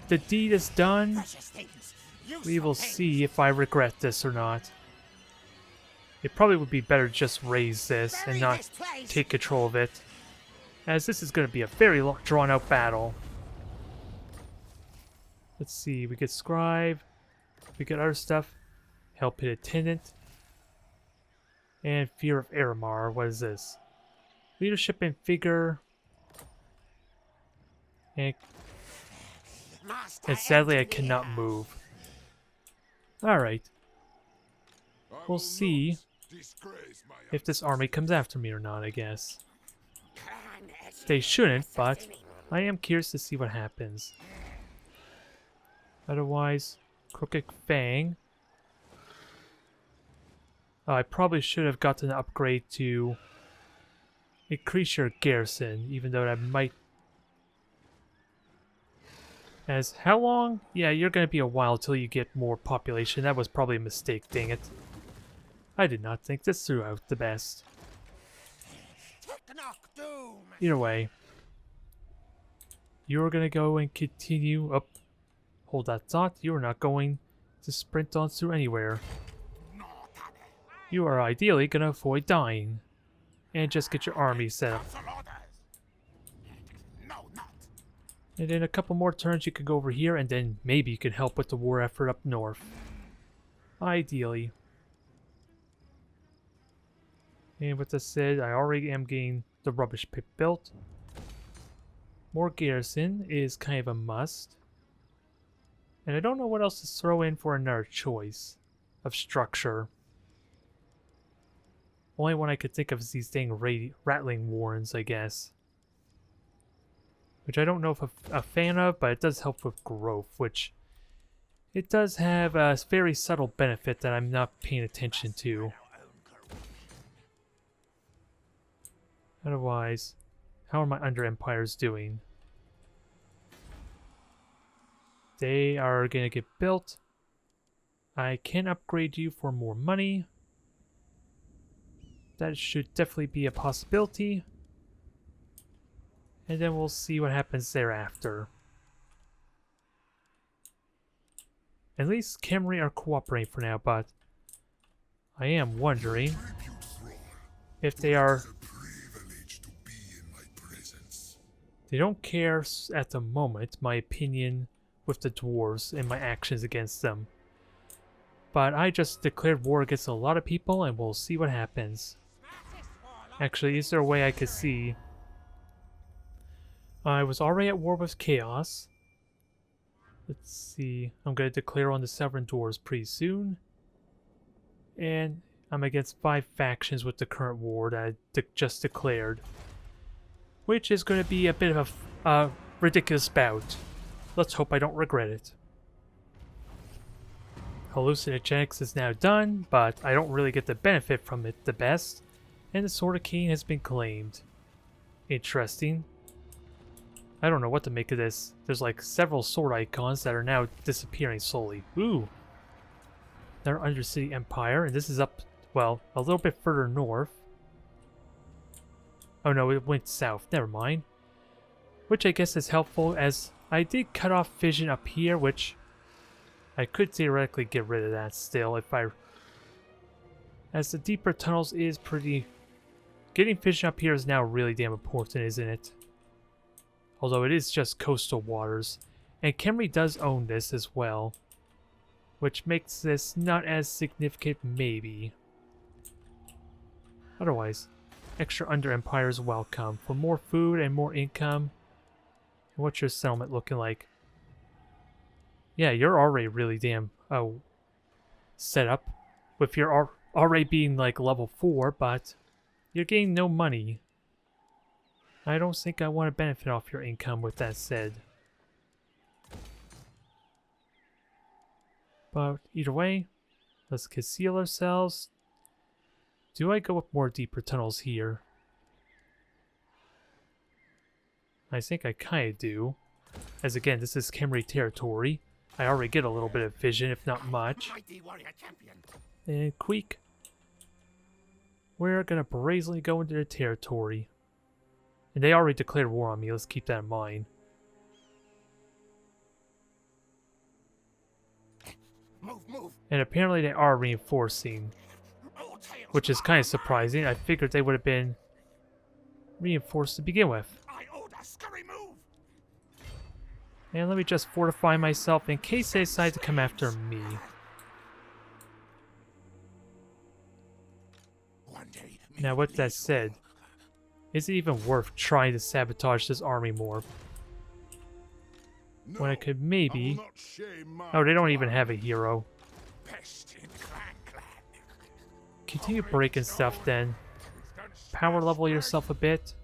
the deed is done. Precious things. We will Useful things. see if I regret this or not. It probably would be better to just raise this and Bury not this place. take control of it, as this is going to be a very drawn-out battle. Let's see, we get Scribe, we get other stuff, Help Hit Attendant, and Fear of Aramar. What is this? Leadership and Figure, and Master sadly I engineer. cannot move. Alright, I we'll will see not disgrace my if this army comes after me or not, I guess. Clan They shouldn't, but assassinating. I am curious to see what happens. Otherwise, Crooked Fang. Oh, I probably should have gotten an upgrade to increase your garrison, even though that might... As how long? Yeah, you're going to be a while till you get more population. That was probably a mistake, dang it. I did not think this through out the best. Technoc doom. Either way, you're going to go and continue up. Hold that thought. You're not going to sprint on through anywhere. You are ideally going to avoid dying. And just get your army set up. Council orders. No, not. And in a couple more turns you can go over here and then maybe you can help with the war effort up north. Ideally. And with that said, I already am getting the rubbish pit built. More garrison is kind of a must. And I don't know what else to throw in for another choice of structure. Only one I could think of is these dang rattling warrens, I guess. Which I don't know if I'm a fan of, but it does help with growth, which it does have a very subtle benefit that I'm not paying attention to. Otherwise, how are my under empires doing? They are going to get built. I can upgrade you for more money. That should definitely be a possibility. And then we'll see what happens thereafter. At least Camry are cooperating for now, but I am wondering if they are... They don't care at the moment, my opinion with the dwarves and my actions against them. But I just declared war against a lot of people, and we'll see what happens. Actually, is there a way I could see? I was already at war with Chaos. Let's see. I'm going to declare on the Sovereign Doors pretty soon. And I'm against 5 factions with the current war that I just declared. Which is going to be a bit of a ridiculous bout. Let's hope I don't regret it. Hallucinogenics is now done, but I don't really get the benefit from it the best. And the Sword of Cain has been claimed. Interesting. I don't know what to make of this. There's like several sword icons that are now disappearing slowly. Ooh. Another Undercity Empire, and this is up, well, a little bit further north. Oh no, it went south. Never mind. Which I guess is helpful, as I did cut off vision up here, which I could theoretically get rid of that still if I... As the deeper tunnels is pretty... Getting vision up here is now really damn important, isn't it? Although it is just coastal waters. And Khemri does own this as well. Which makes this not as significant, maybe. Otherwise, extra under empire is welcome. For more food and more income. And what's your settlement looking like? Yeah, you're already really damn set up. With your already being like level 4, but you're getting no money. I don't think I want to benefit off your income with that said. But either way, let's conceal ourselves. Do I go with more deeper tunnels here? I think I kind of do. As again, this is Khemri territory. I already get a little bit of vision, if not much. Mighty warrior champion. And Queek. We're gonna brazenly go into their territory. And they already declared war on me, let's keep that in mind. Move. And apparently they are reinforcing. Which is kind of surprising. I figured they would have been reinforced to begin with. I order scurry move. And let me just fortify myself in case they decide to come after me. One day. Now with that said, is it even worth trying to sabotage this army more? No, When I could I will maybe... not shame my Oh, they don't even blood. have a hero. Best in clan. Continue breaking stuff then. Power level yourself a bit.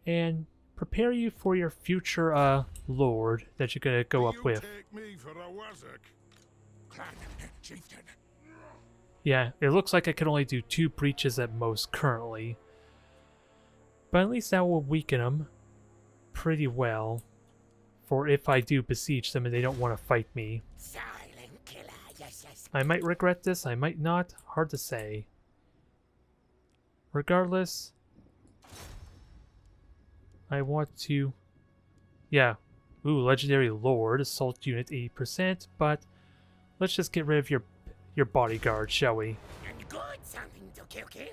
And prepare you for your future lord that you're gonna go up You with. take me for a wazzock. Clan chieftain. Yeah, it looks like I can only do 2 breaches at most currently. But at least that will weaken them pretty well. For if I do besiege them and they don't want to fight me. Silent killer. Yes. I might regret this, I might not. Hard to say. Regardless, I want to... Yeah. Ooh, Legendary Lord. Assault unit 80%. But let's just get rid of your bodyguard, shall we? And good something to kill in.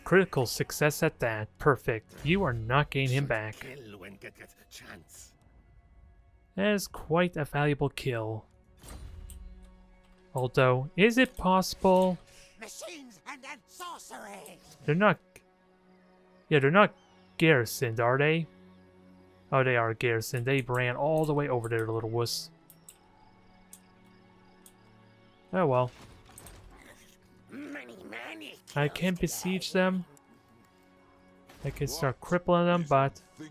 Critical success at that. Perfect. You are not getting him back. Kill when get chance. That is quite a valuable kill. Although, is it possible... Machines and then sorcery. They're not... Yeah, they're not garrisoned, are they? Oh, they are garrisoned. They ran all the way over there, little wuss. Oh well. Many I can besiege them. I can start crippling them, but Thinkable.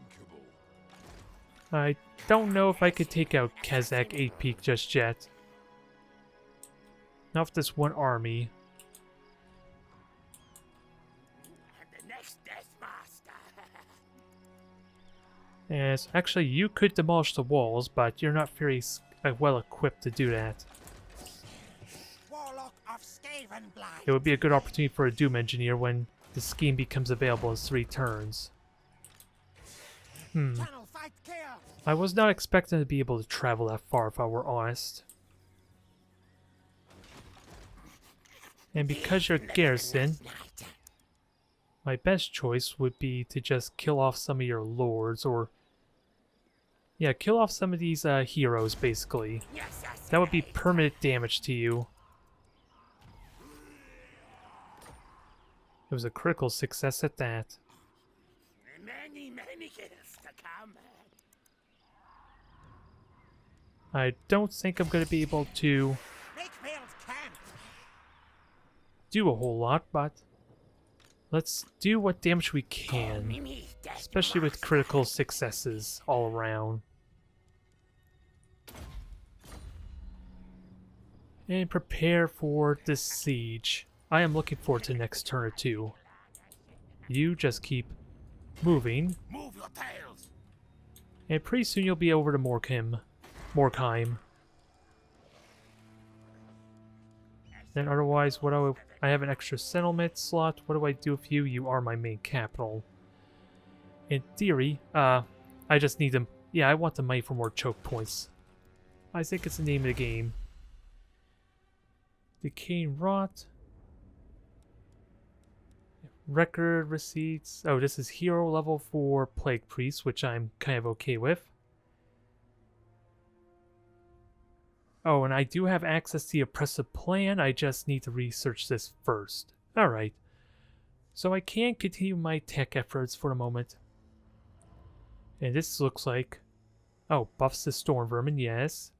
I don't know if I could take out Kazakh 8 Peak just yet. Not with this one army. The next death master. Yes, actually you could demolish the walls, but you're not very well equipped to do that. Warlock of Skavenblight. It would be a good opportunity for a Doom Engineer when the scheme becomes available in 3 turns. Tunnel fight chaos. I was not expecting to be able to travel that far if I were honest. And because you're garrison, my best choice would be to just kill off some of your lords or Yeah, kill off some of these heroes, basically. That would be permanent damage to you. It was a critical success at that. Many kills to come. I don't think I'm going to be able to do a whole lot, but let's do what damage we can, especially with critical successes all around. And prepare for the siege. I am looking forward to the next turn or two. You just keep moving. Move your tails. And pretty soon you'll be over to Morkheim. Then otherwise, I have an extra settlement slot. What do I do with you? You are my main capital. In theory, I just need them. Yeah, I want the money for more choke points. I think it's the name of the game. Decaying Rot. Record receipts. Oh, this is hero level for Plague Priest, which I'm kind of okay with. Oh, and I do have access to the Oppressive Plan. I just need to research this first. Alright. So I can continue my tech efforts for a moment. And this looks like... Oh, buffs to Storm Vermin, yes.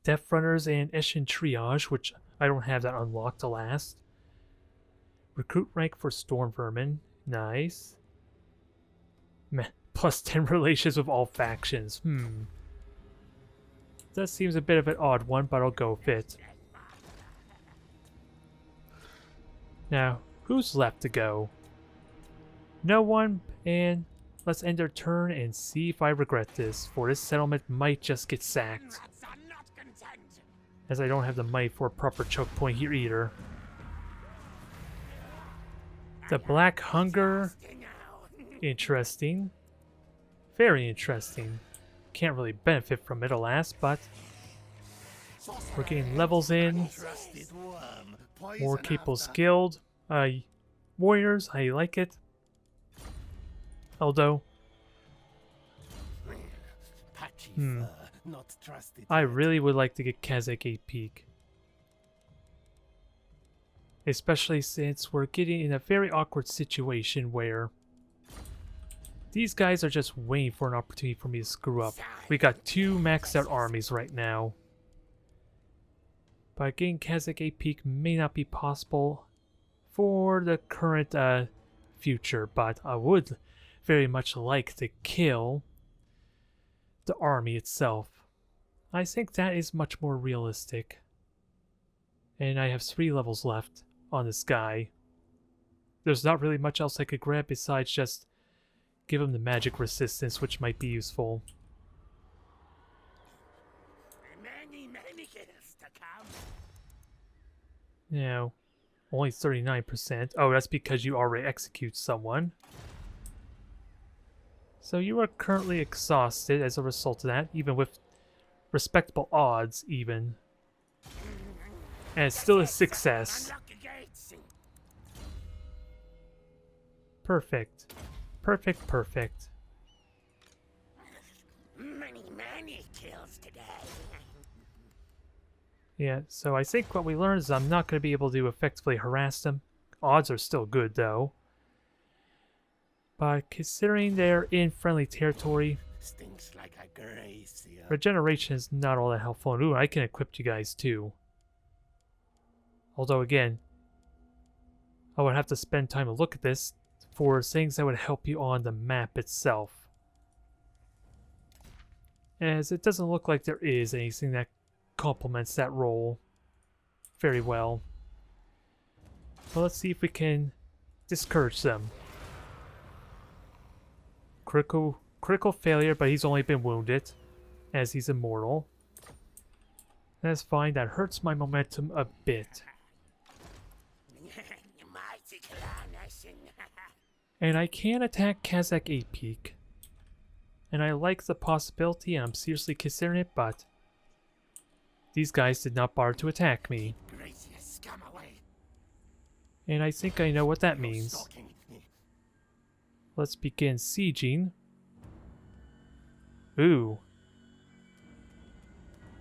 Death Runners and Eshin Triage, which I don't have that unlocked to last. Recruit rank for Storm Vermin. Nice. Meh. Plus 10 relations with all factions. That seems a bit of an odd one, but I'll go with it. Now, who's left to go? No one, and let's end our turn and see if I regret this, for this settlement might just get sacked. As I don't have the money for a proper choke point here either. The Black Hunger. Interesting. Very interesting. Can't really benefit from it, alas, but we're getting levels in. More capable skilled. Warriors, I like it. Although, I really would like to get Karak 8 peak. Especially since we're getting in a very awkward situation where these guys are just waiting for an opportunity for me to screw up. We got 2 maxed out armies right now. But getting Karak 8 peak may not be possible for the current future, but I would very much like to kill the army itself. I think that is much more realistic. And I have 3 levels left on this guy. There's not really much else I could grab besides just give him the magic resistance, which might be useful. Many kills to come. Now, only 39%. Oh, that's because you already execute someone. So you are currently exhausted as a result of that, even with respectable odds, even. And it's still a success. Perfect. Perfect, perfect. Many kills today. Yeah, so I think what we learned is I'm not going to be able to effectively harass them. Odds are still good, though. But considering they're in friendly territory, Stinks like a gracia. regeneration is not all that helpful. And ooh, I can equip you guys, too. Although, again, I would have to spend time to look at this for things that would help you on the map itself. As it doesn't look like there is anything that complements that role very well. Well, let's see if we can discourage them. Critical failure, but he's only been wounded, as he's immortal. That's fine, that hurts my momentum a bit. And I can attack Karak 8 peak. And I like the possibility, and I'm seriously considering it, but these guys did not bother to attack me. And I think I know what that means. Let's begin sieging. Ooh.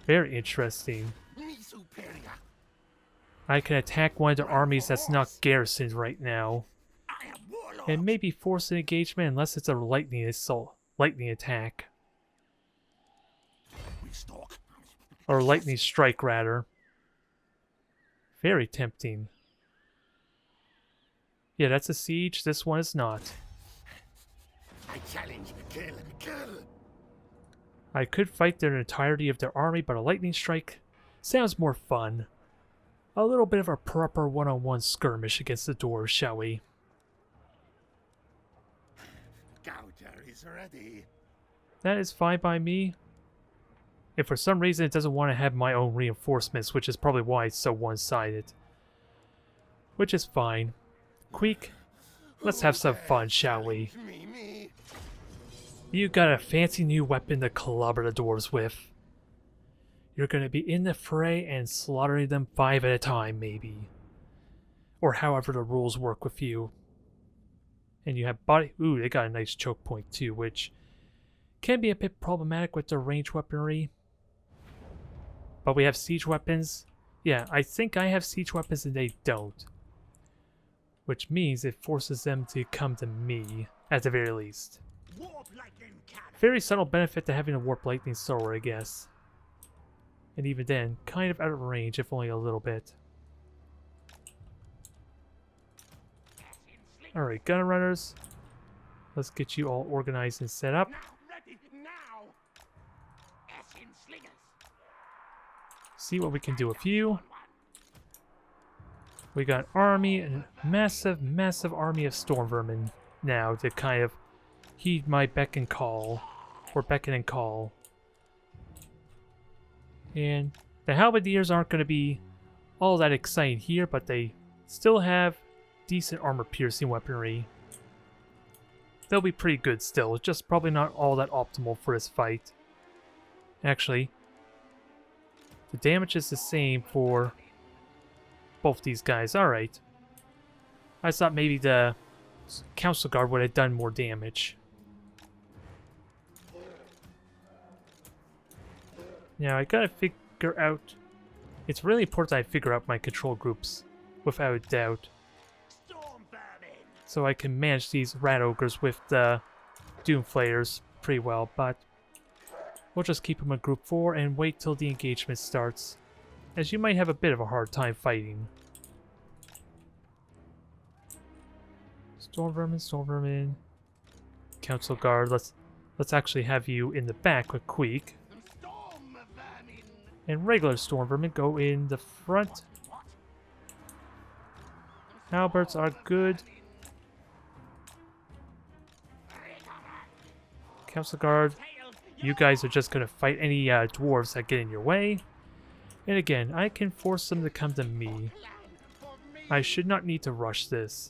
Very interesting. Me superior. I can attack one of their armies that's not garrisoned right now. I am warlord. And maybe force an engagement unless it's a lightning assault. Lightning attack. We stalk. Or lightning strike, rather. Very tempting. Yeah, that's a siege. This one is not. I challenge. Kill. Kill. I could fight their entirety of their army, but a lightning strike sounds more fun. A little bit of a proper one-on-one skirmish against the dwarves, shall we? Gouger is ready. That is fine by me. If for some reason it doesn't want to have my own reinforcements, which is probably why it's so one-sided. Which is fine. Queek, let's have some fun, shall we? Me. You got a fancy new weapon to clobber the dwarves with. You're going to be in the fray and slaughtering them 5 at a time, maybe. Or however the rules work with you. And you have body... Ooh, they got a nice choke point too, which can be a bit problematic with their ranged weaponry. But we have siege weapons. Yeah, I think I have siege weapons and they don't. Which means it forces them to come to me, at the very least. Very subtle benefit to having a Warp Lightning Sword, I guess. And even then, kind of out of range, if only a little bit. Alright, gunner runners. Let's get you all organized and set up. See what we can do with you. We got army, and massive, massive army of storm vermin now to kind of heed my beck and call. Or beckon and call. And the halberdiers aren't going to be all that exciting here, but they still have decent armor-piercing weaponry. They'll be pretty good still, just probably not all that optimal for this fight. Actually, the damage is the same for both these guys. Alright. I thought maybe the Council Guard would have done more damage. Now, I gotta figure out... It's really important I figure out my control groups, without a doubt. So I can manage these rat ogres with the Doomflayers pretty well, but we'll just keep them in group 4 and wait till the engagement starts, as you might have a bit of a hard time fighting. Storm vermin. Council Guard, let's actually have you in the back with Queek. And regular storm vermin go in the front. Halberds are good. Council Guard, you guys are just going to fight any dwarves that get in your way. And again, I can force them to come to me. I should not need to rush this.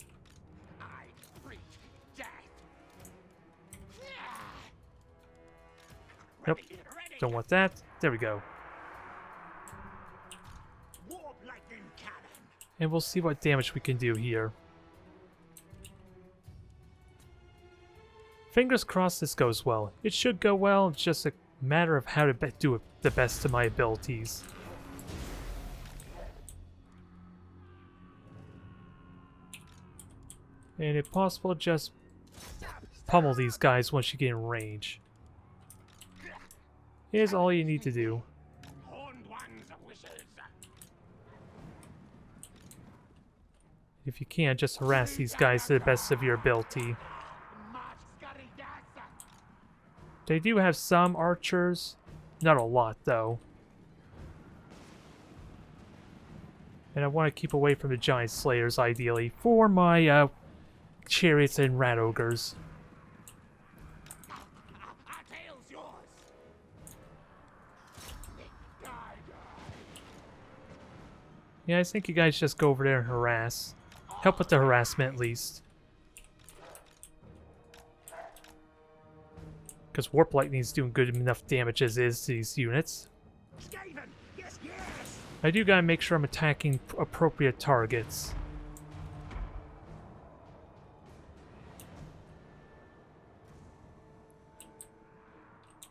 Nope, don't want that. There we go. And we'll see what damage we can do here. Fingers crossed this goes well. It should go well, it's just a matter of how to do it the best to my abilities. And if possible, just pummel these guys once you get in range. Here's all you need to do. If you can, just harass these guys to the best of your ability. They do have some archers. Not a lot, though. And I want to keep away from the giant slayers, ideally, for my chariots and rat ogres. Yeah, I think you guys just go over there and harass. Help with the harassment, at least. Because Warp Lightning's doing good enough damage as is to these units. I do gotta make sure I'm attacking appropriate targets.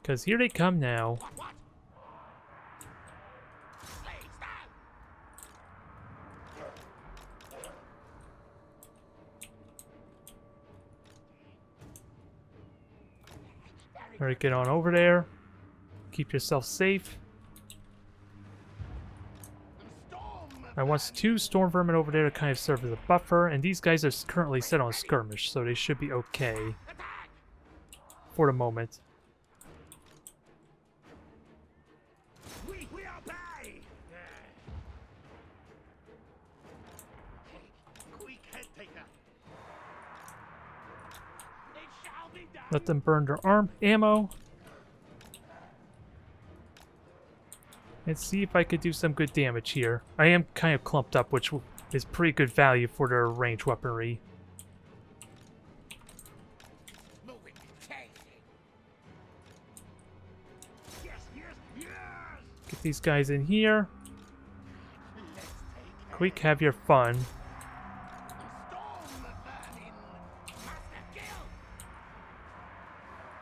Because here they come now. Alright, get on over there. Keep yourself safe. I want 2 storm vermin over there to kind of serve as a buffer, and these guys are currently set on skirmish, so they should be okay for the moment. Let them burn their ammo. And see if I could do some good damage here. I am kind of clumped up, which is pretty good value for their ranged weaponry. Get these guys in here. Quick, have your fun.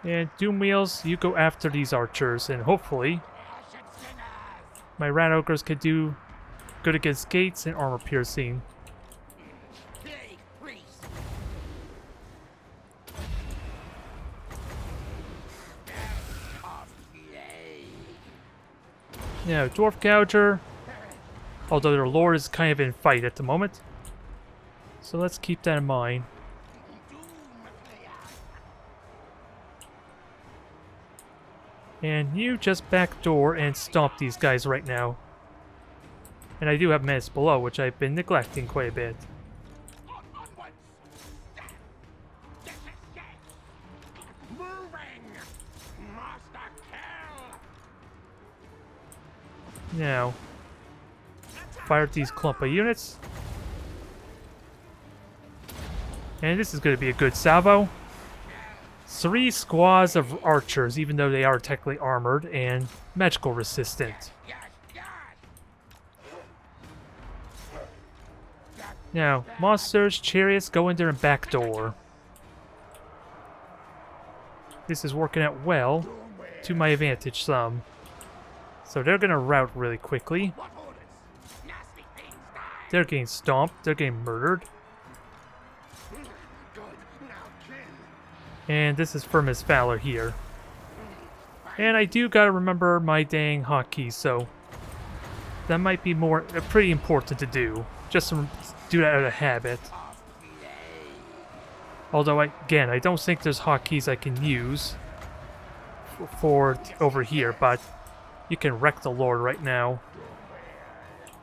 And Doom Wheels, you go after these archers, and hopefully my rat ogres could do good against gates and armor piercing. Now, Dwarf Gouger, although their lord is kind of in fight at the moment, so let's keep that in mind. And you just backdoor and stomp these guys right now. And I do have menace below, which I've been neglecting quite a bit. Now, fire at these clump of units. And this is going to be a good salvo. 3 squads of archers, even though they are technically armored and magical resistant. Now, monsters, chariots, go in there and backdoor. This is working out well, to my advantage some. So they're gonna rout really quickly. They're getting stomped, they're getting murdered. And this is for Miss Valor here. And I do gotta remember my dang hotkeys, so that might be pretty important to do. Just to do that out of habit. Although, again, I don't think there's hotkeys I can use for over here, but you can wreck the Lord right now.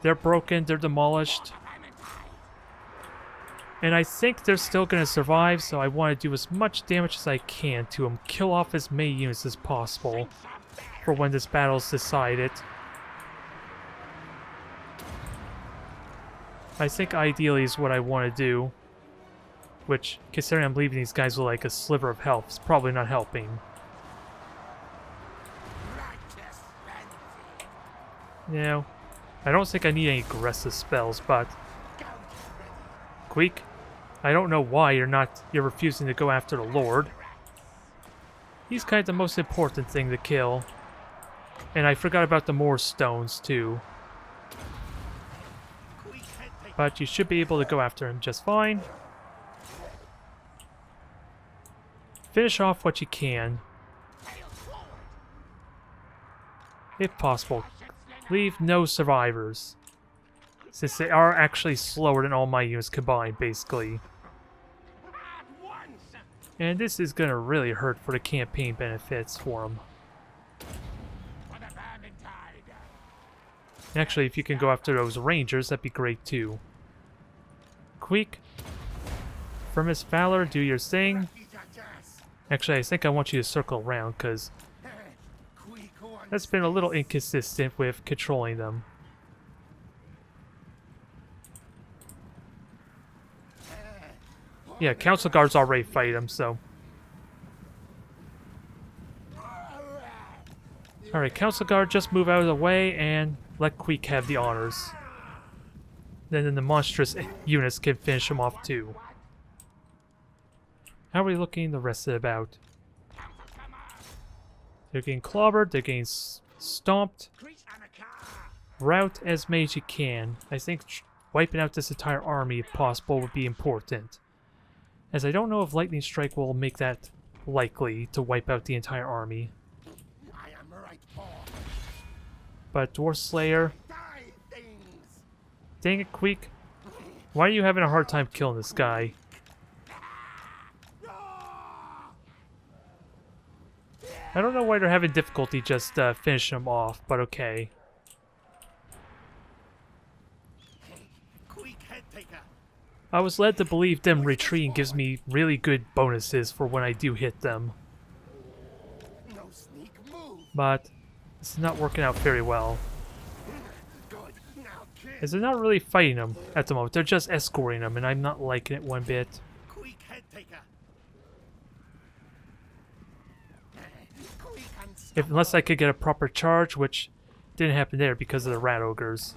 They're broken, they're demolished. And I think they're still going to survive, so I want to do as much damage as I can to them. Kill off as many units as possible for when this battle's decided. I think ideally is what I want to do. Which, considering I'm leaving these guys with like a sliver of health, is probably not helping. Now, I don't think I need any aggressive spells, but... Queek, I don't know why you're refusing to go after the Lord. He's kind of the most important thing to kill. And I forgot about the more stones too. But you should be able to go after him just fine. Finish off what you can. If possible. Leave no survivors. Since they are actually slower than all my units combined, basically. And this is gonna really hurt for the campaign benefits for them. Actually, if you can go after those rangers, that'd be great too. Queek, for Miss Valor, do your thing. Actually, I think I want you to circle around, because that's been a little inconsistent with controlling them. Yeah, Council Guards already fight him, so... Alright, Council Guard, just move out of the way and let Queek have the honors. Then the monstrous units can finish him off too. How are we looking the rest of the bout? They're getting clobbered, they're getting stomped. Rout as many as you can. I think wiping out this entire army, if possible, would be important. As I don't know if Lightning Strike will make that likely to wipe out the entire army. I am right for. But Dwarf Slayer... Die, things. Dang it, Queek. Why are you having a hard time killing this guy? I don't know why they're having difficulty just finishing him off, but okay. Quick head taker. I was led to believe them retreating gives me really good bonuses for when I do hit them. No sneak move. But this is not working out very well. Good. Now kill. As they're not really fighting them at the moment, they're just escorting them, and I'm not liking it one bit. Quick head taker. Quick and Unless I could get a proper charge, which didn't happen there because of the rat ogres.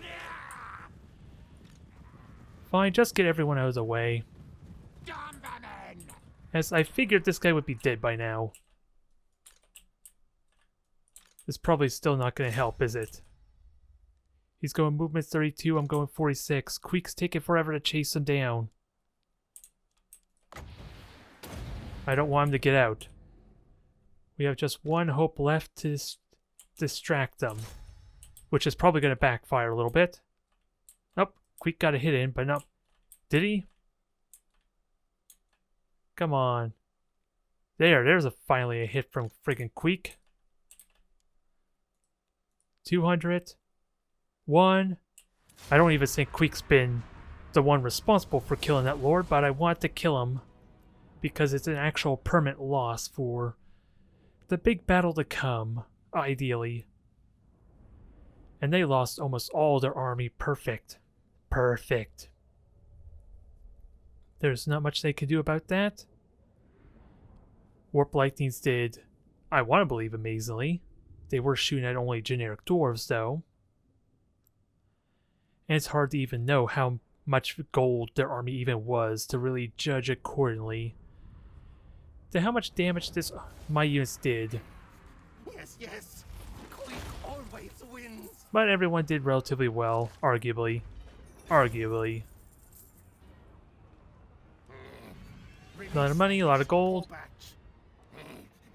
Fine, just get everyone out of the way. As I figured this guy would be dead by now. It's probably still not going to help, is it? He's going movement 32, I'm going 46. Queek's taking forever to chase him down. I don't want him to get out. We have just one hope left to distract them. Which is probably going to backfire a little bit. Nope, Queek got a hit in, but not... Did he? Come on. There's finally a hit from friggin' Queek. 200. 1. I don't even think Queek's been the one responsible for killing that lord, but I want to kill him because it's an actual permanent loss for the big battle to come, ideally. And they lost almost all their army. Perfect. Perfect. There's not much they could do about that. Warp Lightnings did, I want to believe, amazingly. They were shooting at only generic dwarves, though. And it's hard to even know how much gold their army even was to really judge accordingly to how much damage my units did. Yes, yes. Quick always wins. But everyone did relatively well, arguably. Arguably. A lot of money, a lot of gold,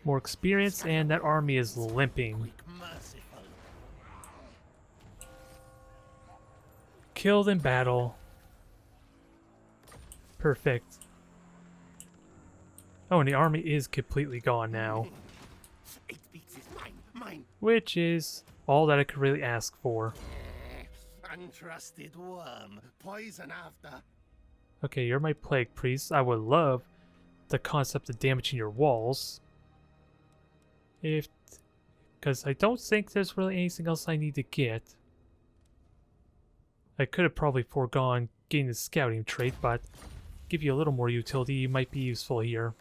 more experience, and that army is limping. Killed in battle. Perfect. Oh, and the army is completely gone now. Which is all that I could really ask for. Untrusted worm. Poison after. Okay, you're my plague priest. I would love the concept of damaging your walls. Because I don't think there's really anything else I need to get. I could have probably foregone getting the scouting trait, but give you a little more utility might be useful here.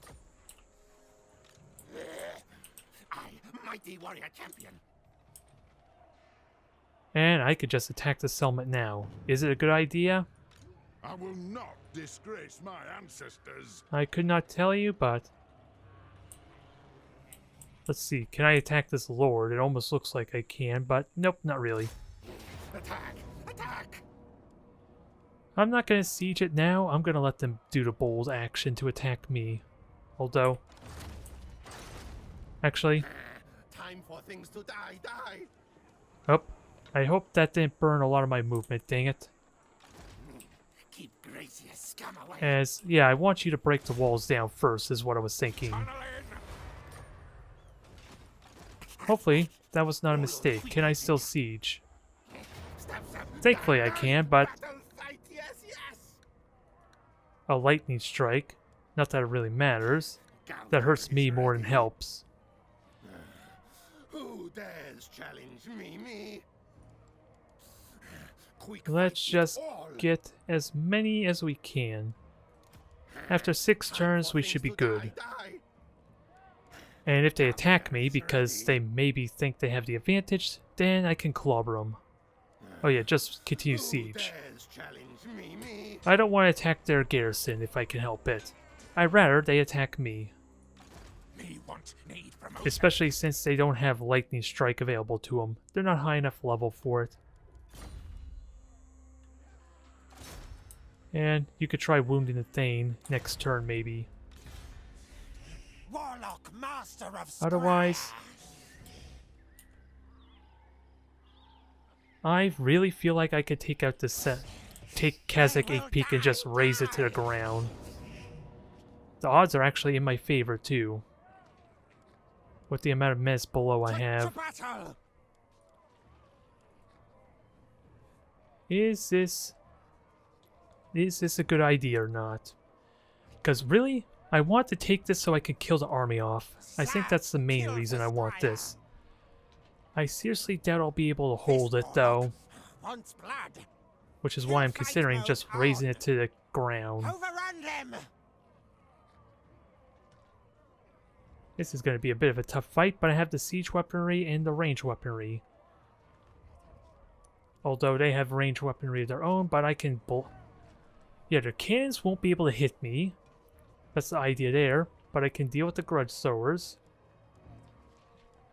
I, mighty warrior champion. And I could just attack the settlement now. Is it a good idea? I will not disgrace my ancestors. I could not tell you, but... Let's see, can I attack this lord? It almost looks like I can, but nope, not really. Attack! Attack! I'm not going to siege it now. I'm going to let them do the bold action to attack me. Although... Actually... Time for things to die, die! Oh, I hope that didn't burn a lot of my movement, dang it. Keep Gracious scum away! As, yeah, I want you to break the walls down first, is what I was thinking. Hopefully, that was not a mistake. Can I still siege? Thankfully I can, but... A lightning strike. Not that it really matters. That hurts me more than helps. Who dares challenge me? Let's just get as many as we can. After 6 turns, we should be good. And if they attack me because they maybe think they have the advantage, then I can clobber them. Oh yeah, just continue siege. I don't want to attack their garrison if I can help it. I'd rather they attack me. Me want don't need promotion. especially since they don't have lightning strike available to them. They're not high enough level for it. And you could try wounding the Thane next turn, maybe. Warlock master of Otherwise, I really feel like I could take out this set. Take Kazakh 8 Peak and just raise it to the ground. The odds are actually in my favor, too. With the amount of minutes below I have. Is this a good idea or not? Because really, I want to take this so I can kill the army off. I think that's the main reason I want this. I seriously doubt I'll be able to hold it, though. Which is why I'm considering just raising it to the ground. This is going to be a bit of a tough fight, but I have the siege weaponry and the range weaponry. Although they have range weaponry of their own, but I can... Yeah, their cannons won't be able to hit me. That's the idea there. But I can deal with the grudge throwers.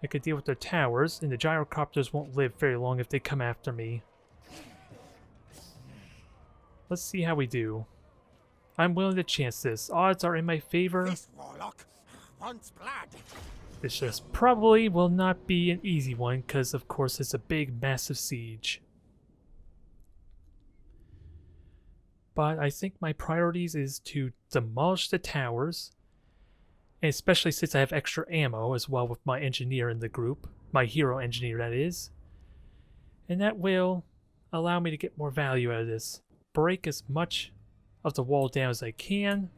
I could deal with their towers, and the gyrocopters won't live very long if they come after me. Let's see how we do. I'm willing to chance this. Odds are in my favor. This warlock wants blood. This just probably will not be an easy one, because of course it's a big, massive siege. But I think my priorities is to demolish the towers, and especially since I have extra ammo as well with my engineer in the group, my hero engineer that is. And that will allow me to get more value out of this. Break as much of the wall down as I can,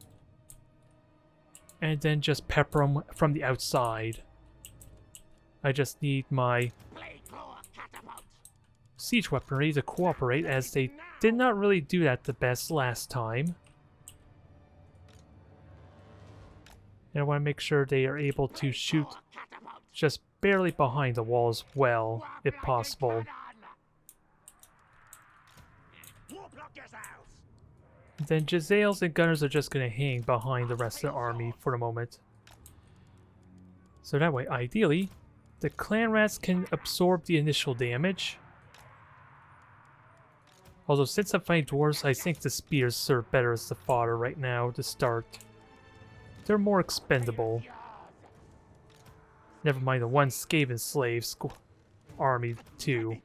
and then just pepper them from the outside. I just need my siege weaponry to cooperate, as they did not really do that the best last time. And I want to make sure they are able to shoot just barely behind the wall as well, if possible. Then Jezzails and Gunners are just going to hang behind the rest of the army for the moment. So that way, ideally, the clan rats can absorb the initial damage. Although since I'm fighting dwarves, I think the spears serve better as the fodder right now to start. They're more expendable. Never mind the one Skaven slave army too.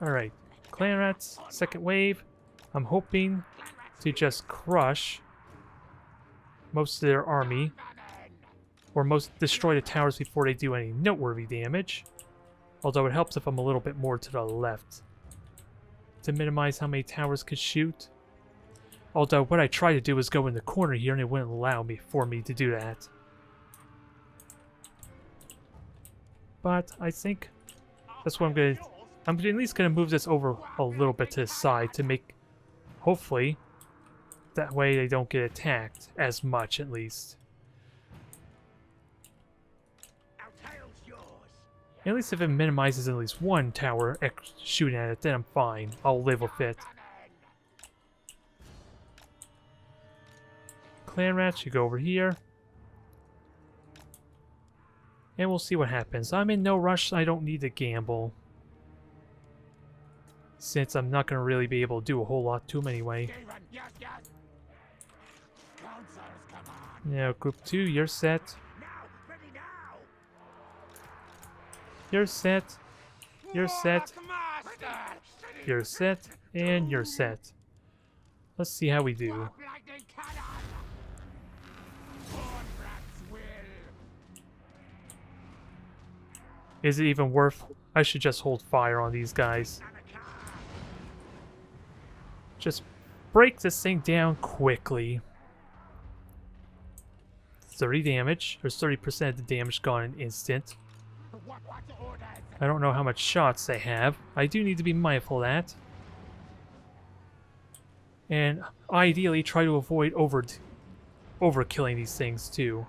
Alright, clan rats, second wave. I'm hoping to just crush most of their army, or destroy the towers before they do any noteworthy damage. Although it helps if I'm a little bit more to the left to minimize how many towers could shoot. Although what I try to do is go in the corner here, and it wouldn't allow me to do that. But I think that's what I'm gonna. I'm at least gonna move this over a little bit to the side to make, hopefully, that way they don't get attacked as much at least. At least if it minimizes at least one tower shooting at it, then I'm fine. I'll live with it. Clan rats, you go over here. And we'll see what happens. I'm in no rush, I don't need to gamble. Since I'm not going to really be able to do a whole lot to them anyway. Now, group 2, you're set. You're set. You're set. You're set. And you're set. Let's see how we do. Is it even worth... I should just hold fire on these guys. Just break this thing down quickly. 30 damage. There's 30% of the damage gone in an instant. I don't know how much shots they have. I do need to be mindful of that. And ideally try to avoid overkilling these things too.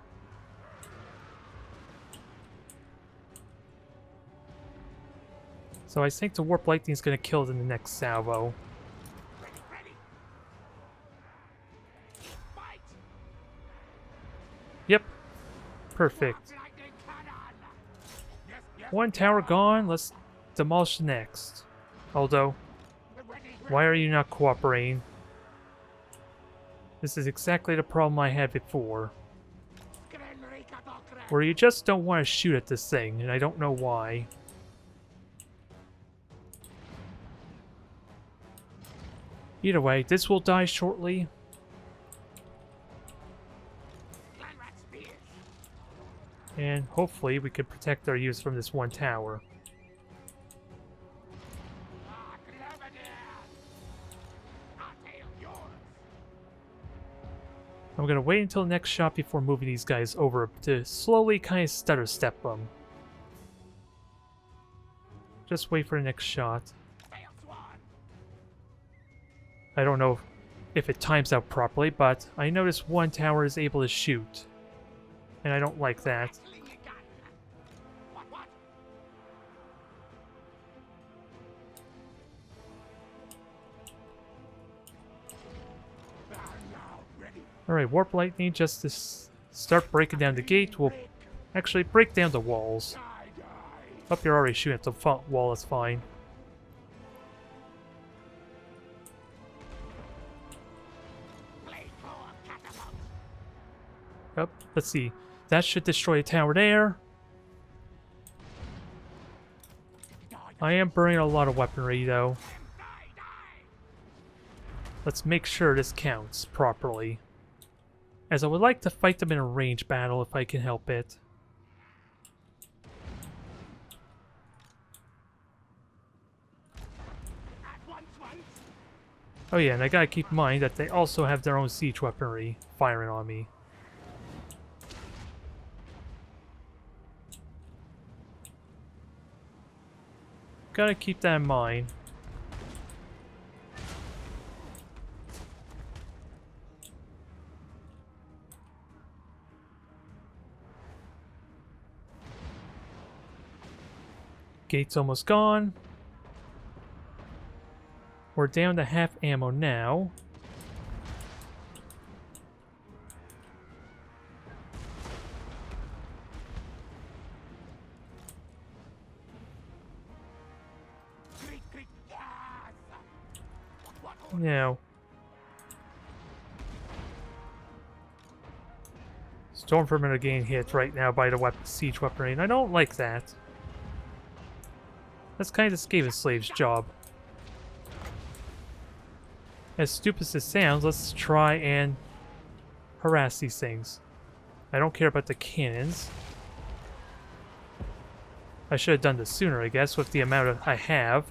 So I think the Warp Lightning is going to kill it in the next salvo. Perfect. One tower gone, let's demolish the next. Although, why are you not cooperating? This is exactly the problem I had before. Where you just don't want to shoot at this thing, and I don't know why. Either way, this will die shortly. And hopefully we can protect our use from this one tower. I'm gonna wait until the next shot before moving these guys over to slowly kind of stutter step them. Just wait for the next shot. I don't know if it times out properly, but I noticed one tower is able to shoot. And I don't like that. Alright, Warp Lightning, just to start breaking down the gate, will actually break down the walls. Up, you're already shooting at the front wall, that's fine. Yep, let's see. That should destroy a tower there. I am burning a lot of weaponry, though. Let's make sure this counts properly. As I would like to fight them in a ranged battle if I can help it. Oh yeah, and I gotta keep in mind that they also have their own siege weaponry firing on me. Gotta keep that in mind. Gate's almost gone. We're down to half ammo now. Now, Stormvermin are getting hit right now by the siege weaponry, and I don't like that. That's kind of the Skaven Slave's job. As stupid as it sounds, let's try and harass these things. I don't care about the cannons. I should have done this sooner, I guess, with the amount I have.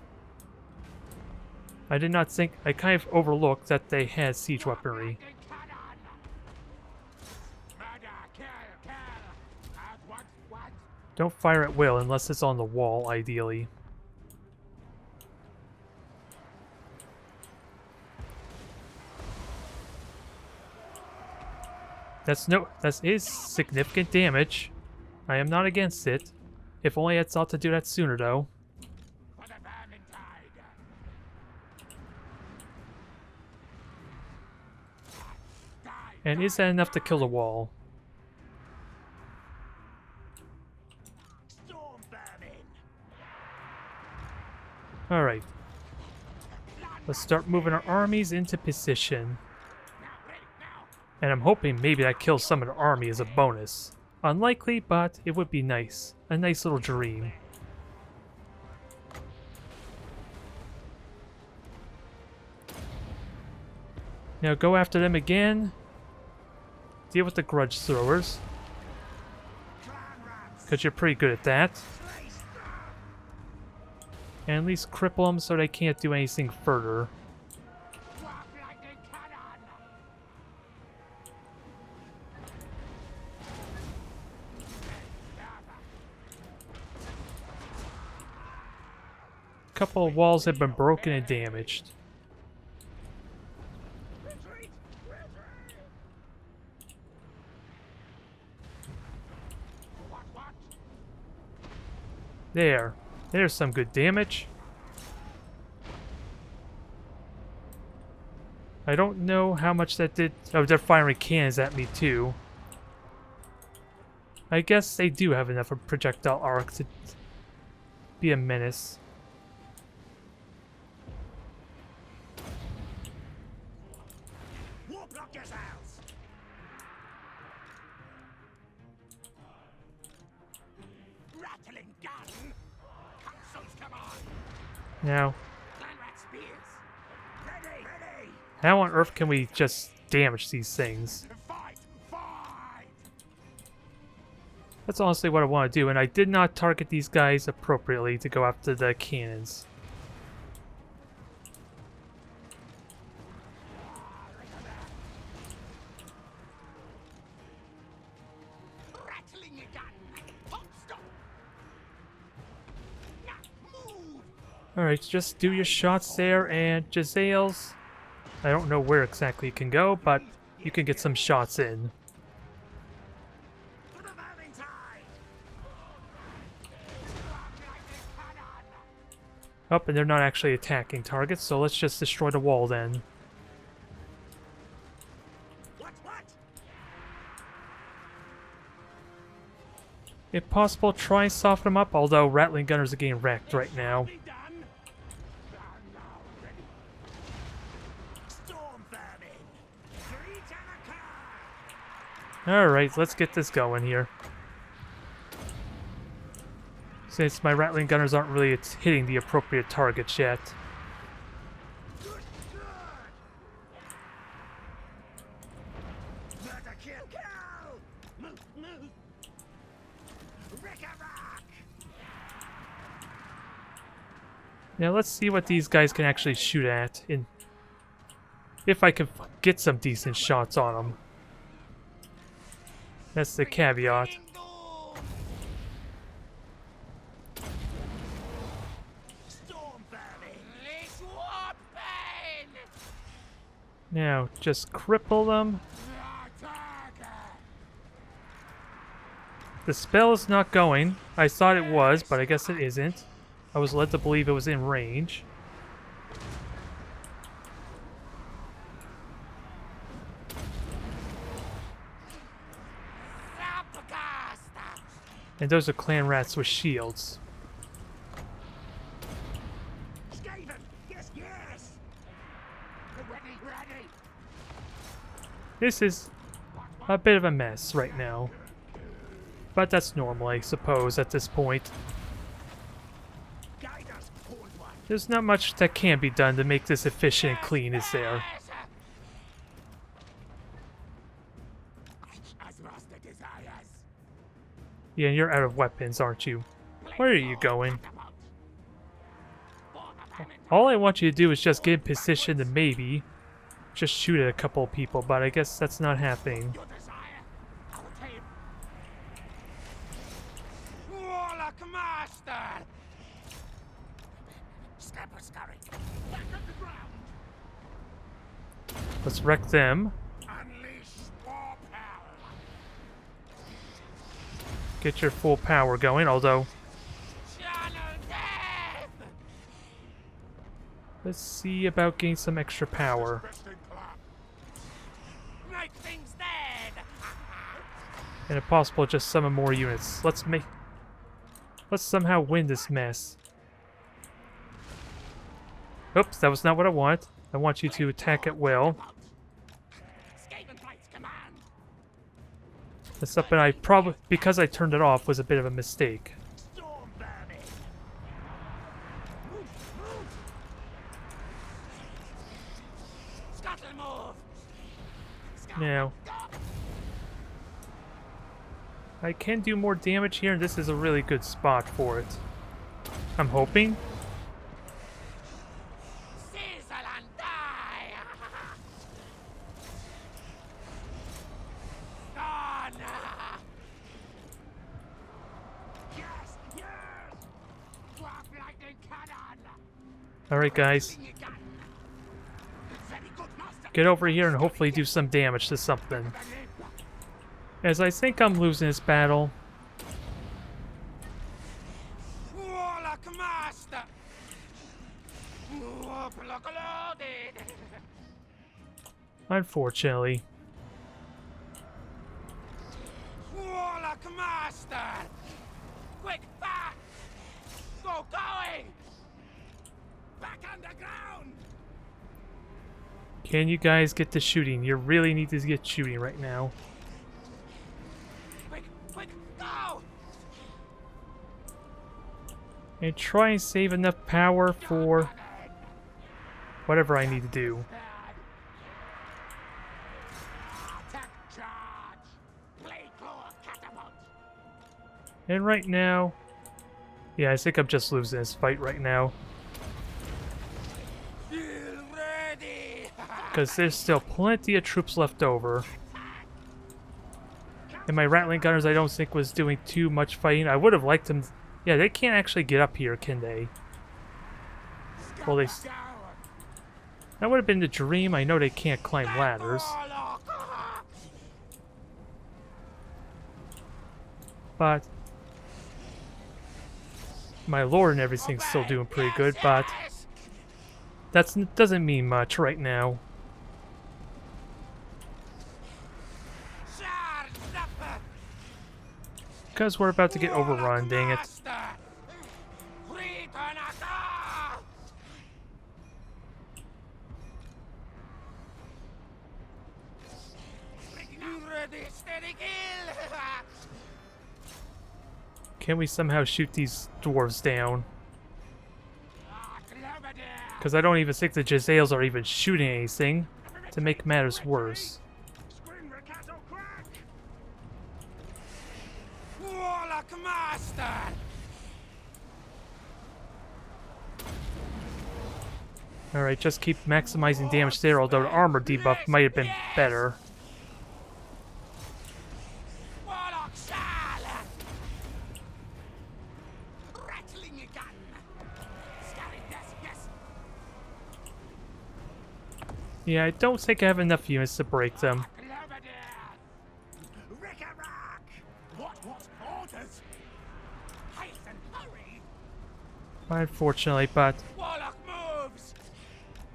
I did not think... I kind of overlooked that they had siege weaponry. Don't fire at will unless it's on the wall, ideally. That is significant damage. I am not against it. If only I thought to do that sooner, though. And is that enough to kill the wall? Alright. Let's start moving our armies into position. And I'm hoping maybe that kills some of the army as a bonus. Unlikely, but it would be nice. A nice little dream. Now go after them again. Deal with the grudge throwers. Because you're pretty good at that. And at least cripple them so they can't do anything further. A couple of walls have been broken and damaged. There's some good damage. I don't know how much that did. Oh, they're firing cannons at me too. I guess they do have enough of projectile arc to be a menace. Warplock yourselves! Rattling gun! Consoles, come on! Now, Clanrat spears! Ready! Ready! how on earth can we just damage these things? Fight! Fight! That's honestly what I want to do, and I did not target these guys appropriately to go after the cannons. Rattling your gun! Hop, stop! Now, move! Alright, just do your shots there, and Jazales, I don't know where exactly you can go, but you can get some shots in. To the Valentine! Oh, and they're not actually attacking targets, so let's just destroy the wall then. What? If possible, try and soften them up, although Rattling Gunners are getting wrecked right now. Be done. Now, ready. Storm vermin. Free Karak. Alright, let's get this going here. Since my Rattling Gunners aren't really hitting the appropriate targets yet. Good. Murder, kill. Move. Karak. Now let's see what these guys can actually shoot at, if I can get some decent shots on them. That's the caveat. Storm vermin. Let's warp pain. Now, just cripple them. The spell is not going. I thought it was, but I guess it isn't. I was led to believe it was in range. And those are clan rats with shields. Skaven. Yes. Ready. This is a bit of a mess right now. But that's normal, I suppose, at this point. Guide us, Horned One. There's not much that can be done to make this efficient and clean, is there? As master desires. Yeah, and you're out of weapons, aren't you? Where are you going? All I want you to do is just get in position to maybe just shoot at a couple of people, but I guess that's not happening. Your desire. I will tell you. Warlock master. Scurry. Back on the ground. Let's wreck them. Unleash war power. Get your full power going, although Channel death. let's see about getting some extra power. Make things dead. And if possible, just summon more units. Let's somehow win this mess. Oops, that was not what I want. I want you to attack at will. Skaven fights command. That's something I probably, because I turned it off, was a bit of a mistake. Storm vermin. Move. Scuttle move. Now, I can do more damage here, and this is a really good spot for it. I'm hoping. Sizzle and die. Gone. Yes. Drop lightning cannon. Alright, guys. Your gun. Very good, master. Get over here and hopefully do some damage to something. As I think I'm losing this battle. Warlock master. Warlock loaded. Unfortunately. Warlock master. Can you guys get to shooting? You really need to get shooting right now. Quick, quick, go! And try and save enough power for whatever I need to do. Attack charge! Blade claw catapult! And right now... Yeah, I think I'm just losing this fight right now. Feel ready! Because there's still plenty of troops left over. And my Rattling Gunners I don't think was doing too much fighting. I would have liked them... Yeah, they can't actually get up here, can they? Well, they... That would have been the dream. I know they can't climb ladders. But... My lord and everything's still doing pretty good, but... That doesn't mean much right now. Because we're about to get overrun, dang it. Can we somehow shoot these dwarves down? Because I don't even think the Jezzails are even shooting anything to make matters worse. Alright, just keep maximizing damage there, although the armor debuff might have been better. Yeah, I don't think I have enough units to break them. Unfortunately, but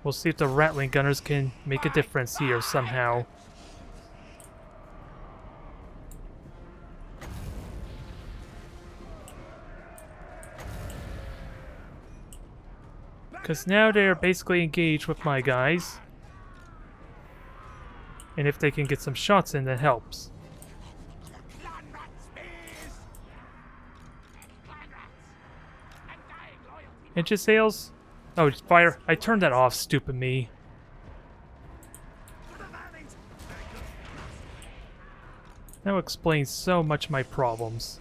we'll see if the Rattling Gunners can make a difference here somehow. Because now they're basically engaged with my guys. And if they can get some shots in, that helps. And Jezzails? Oh, fire. I turned that off, stupid me. That explains so much of my problems.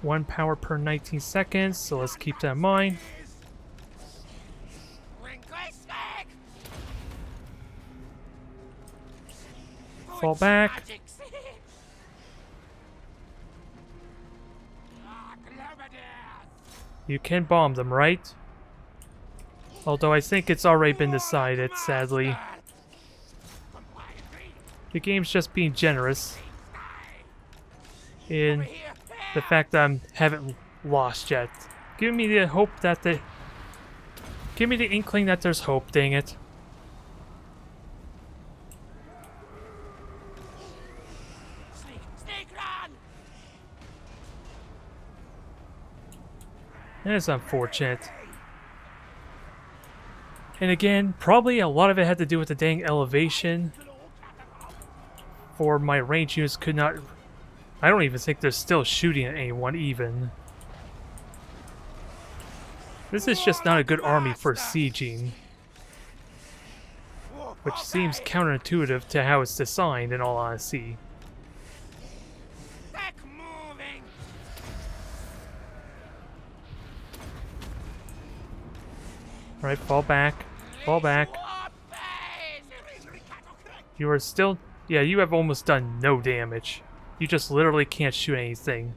One power per 19 seconds, so let's keep that in mind. Fall back. You can bomb them, right? Although I think it's already been decided, sadly. The game's just being generous in the fact that I haven't lost yet. Give me the hope that give me the inkling that there's hope, dang it. That is unfortunate. And again, probably a lot of it had to do with the dang elevation. For my range units could not... I don't even think they're still shooting at anyone, even. This is just not a good army for sieging. Which seems counterintuitive to how it's designed, in all honesty. Alright, fall back. Fall back. You are still... Yeah, you have almost done no damage. You just literally can't shoot anything.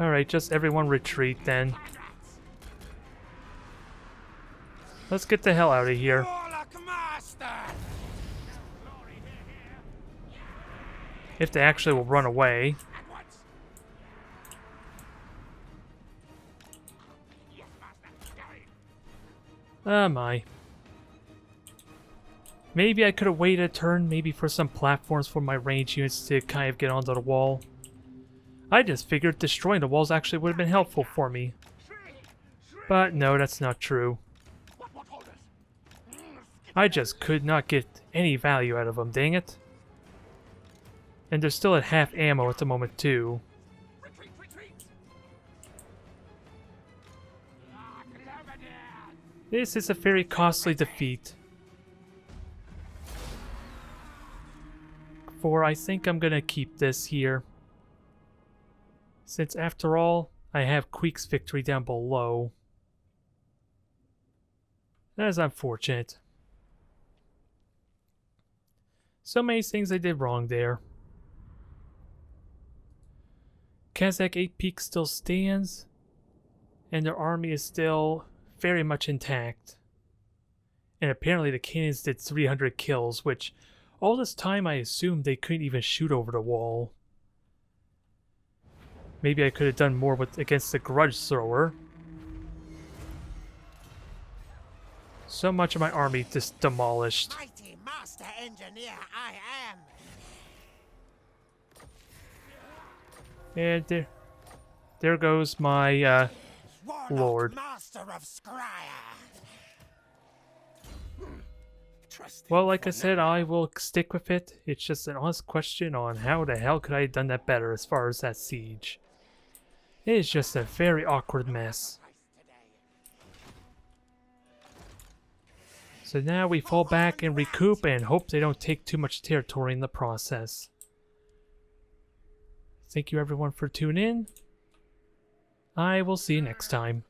Alright, just everyone retreat then. Let's get the hell out of here. If they actually will run away. Oh my. Maybe I could have waited a turn, maybe for some platforms for my range units to kind of get onto the wall. I just figured destroying the walls actually would have been helpful for me. But no, that's not true. I just could not get any value out of them, dang it. And they're still at half ammo at the moment too. This is a very costly defeat. For I think I'm gonna keep this here. Since after all, I have Queek's victory down below. That is unfortunate. So many things I did wrong there. Kazakh 8 Peak still stands, and their army is still very much intact. And apparently the cannons did 300 kills, which all this time I assumed they couldn't even shoot over the wall. Maybe I could have done more against the Grudge Thrower. So much of my army just demolished. Mighty master engineer I am. And there goes my Warlock Lord. Master of Scryer. Well, like I said, I will stick with it. It's just an honest question on how the hell could I have done that better as far as that siege. It is just a very awkward mess. So now we fall back and recoup and hope they don't take too much territory in the process. Thank you everyone for tuning in. I will see you next time.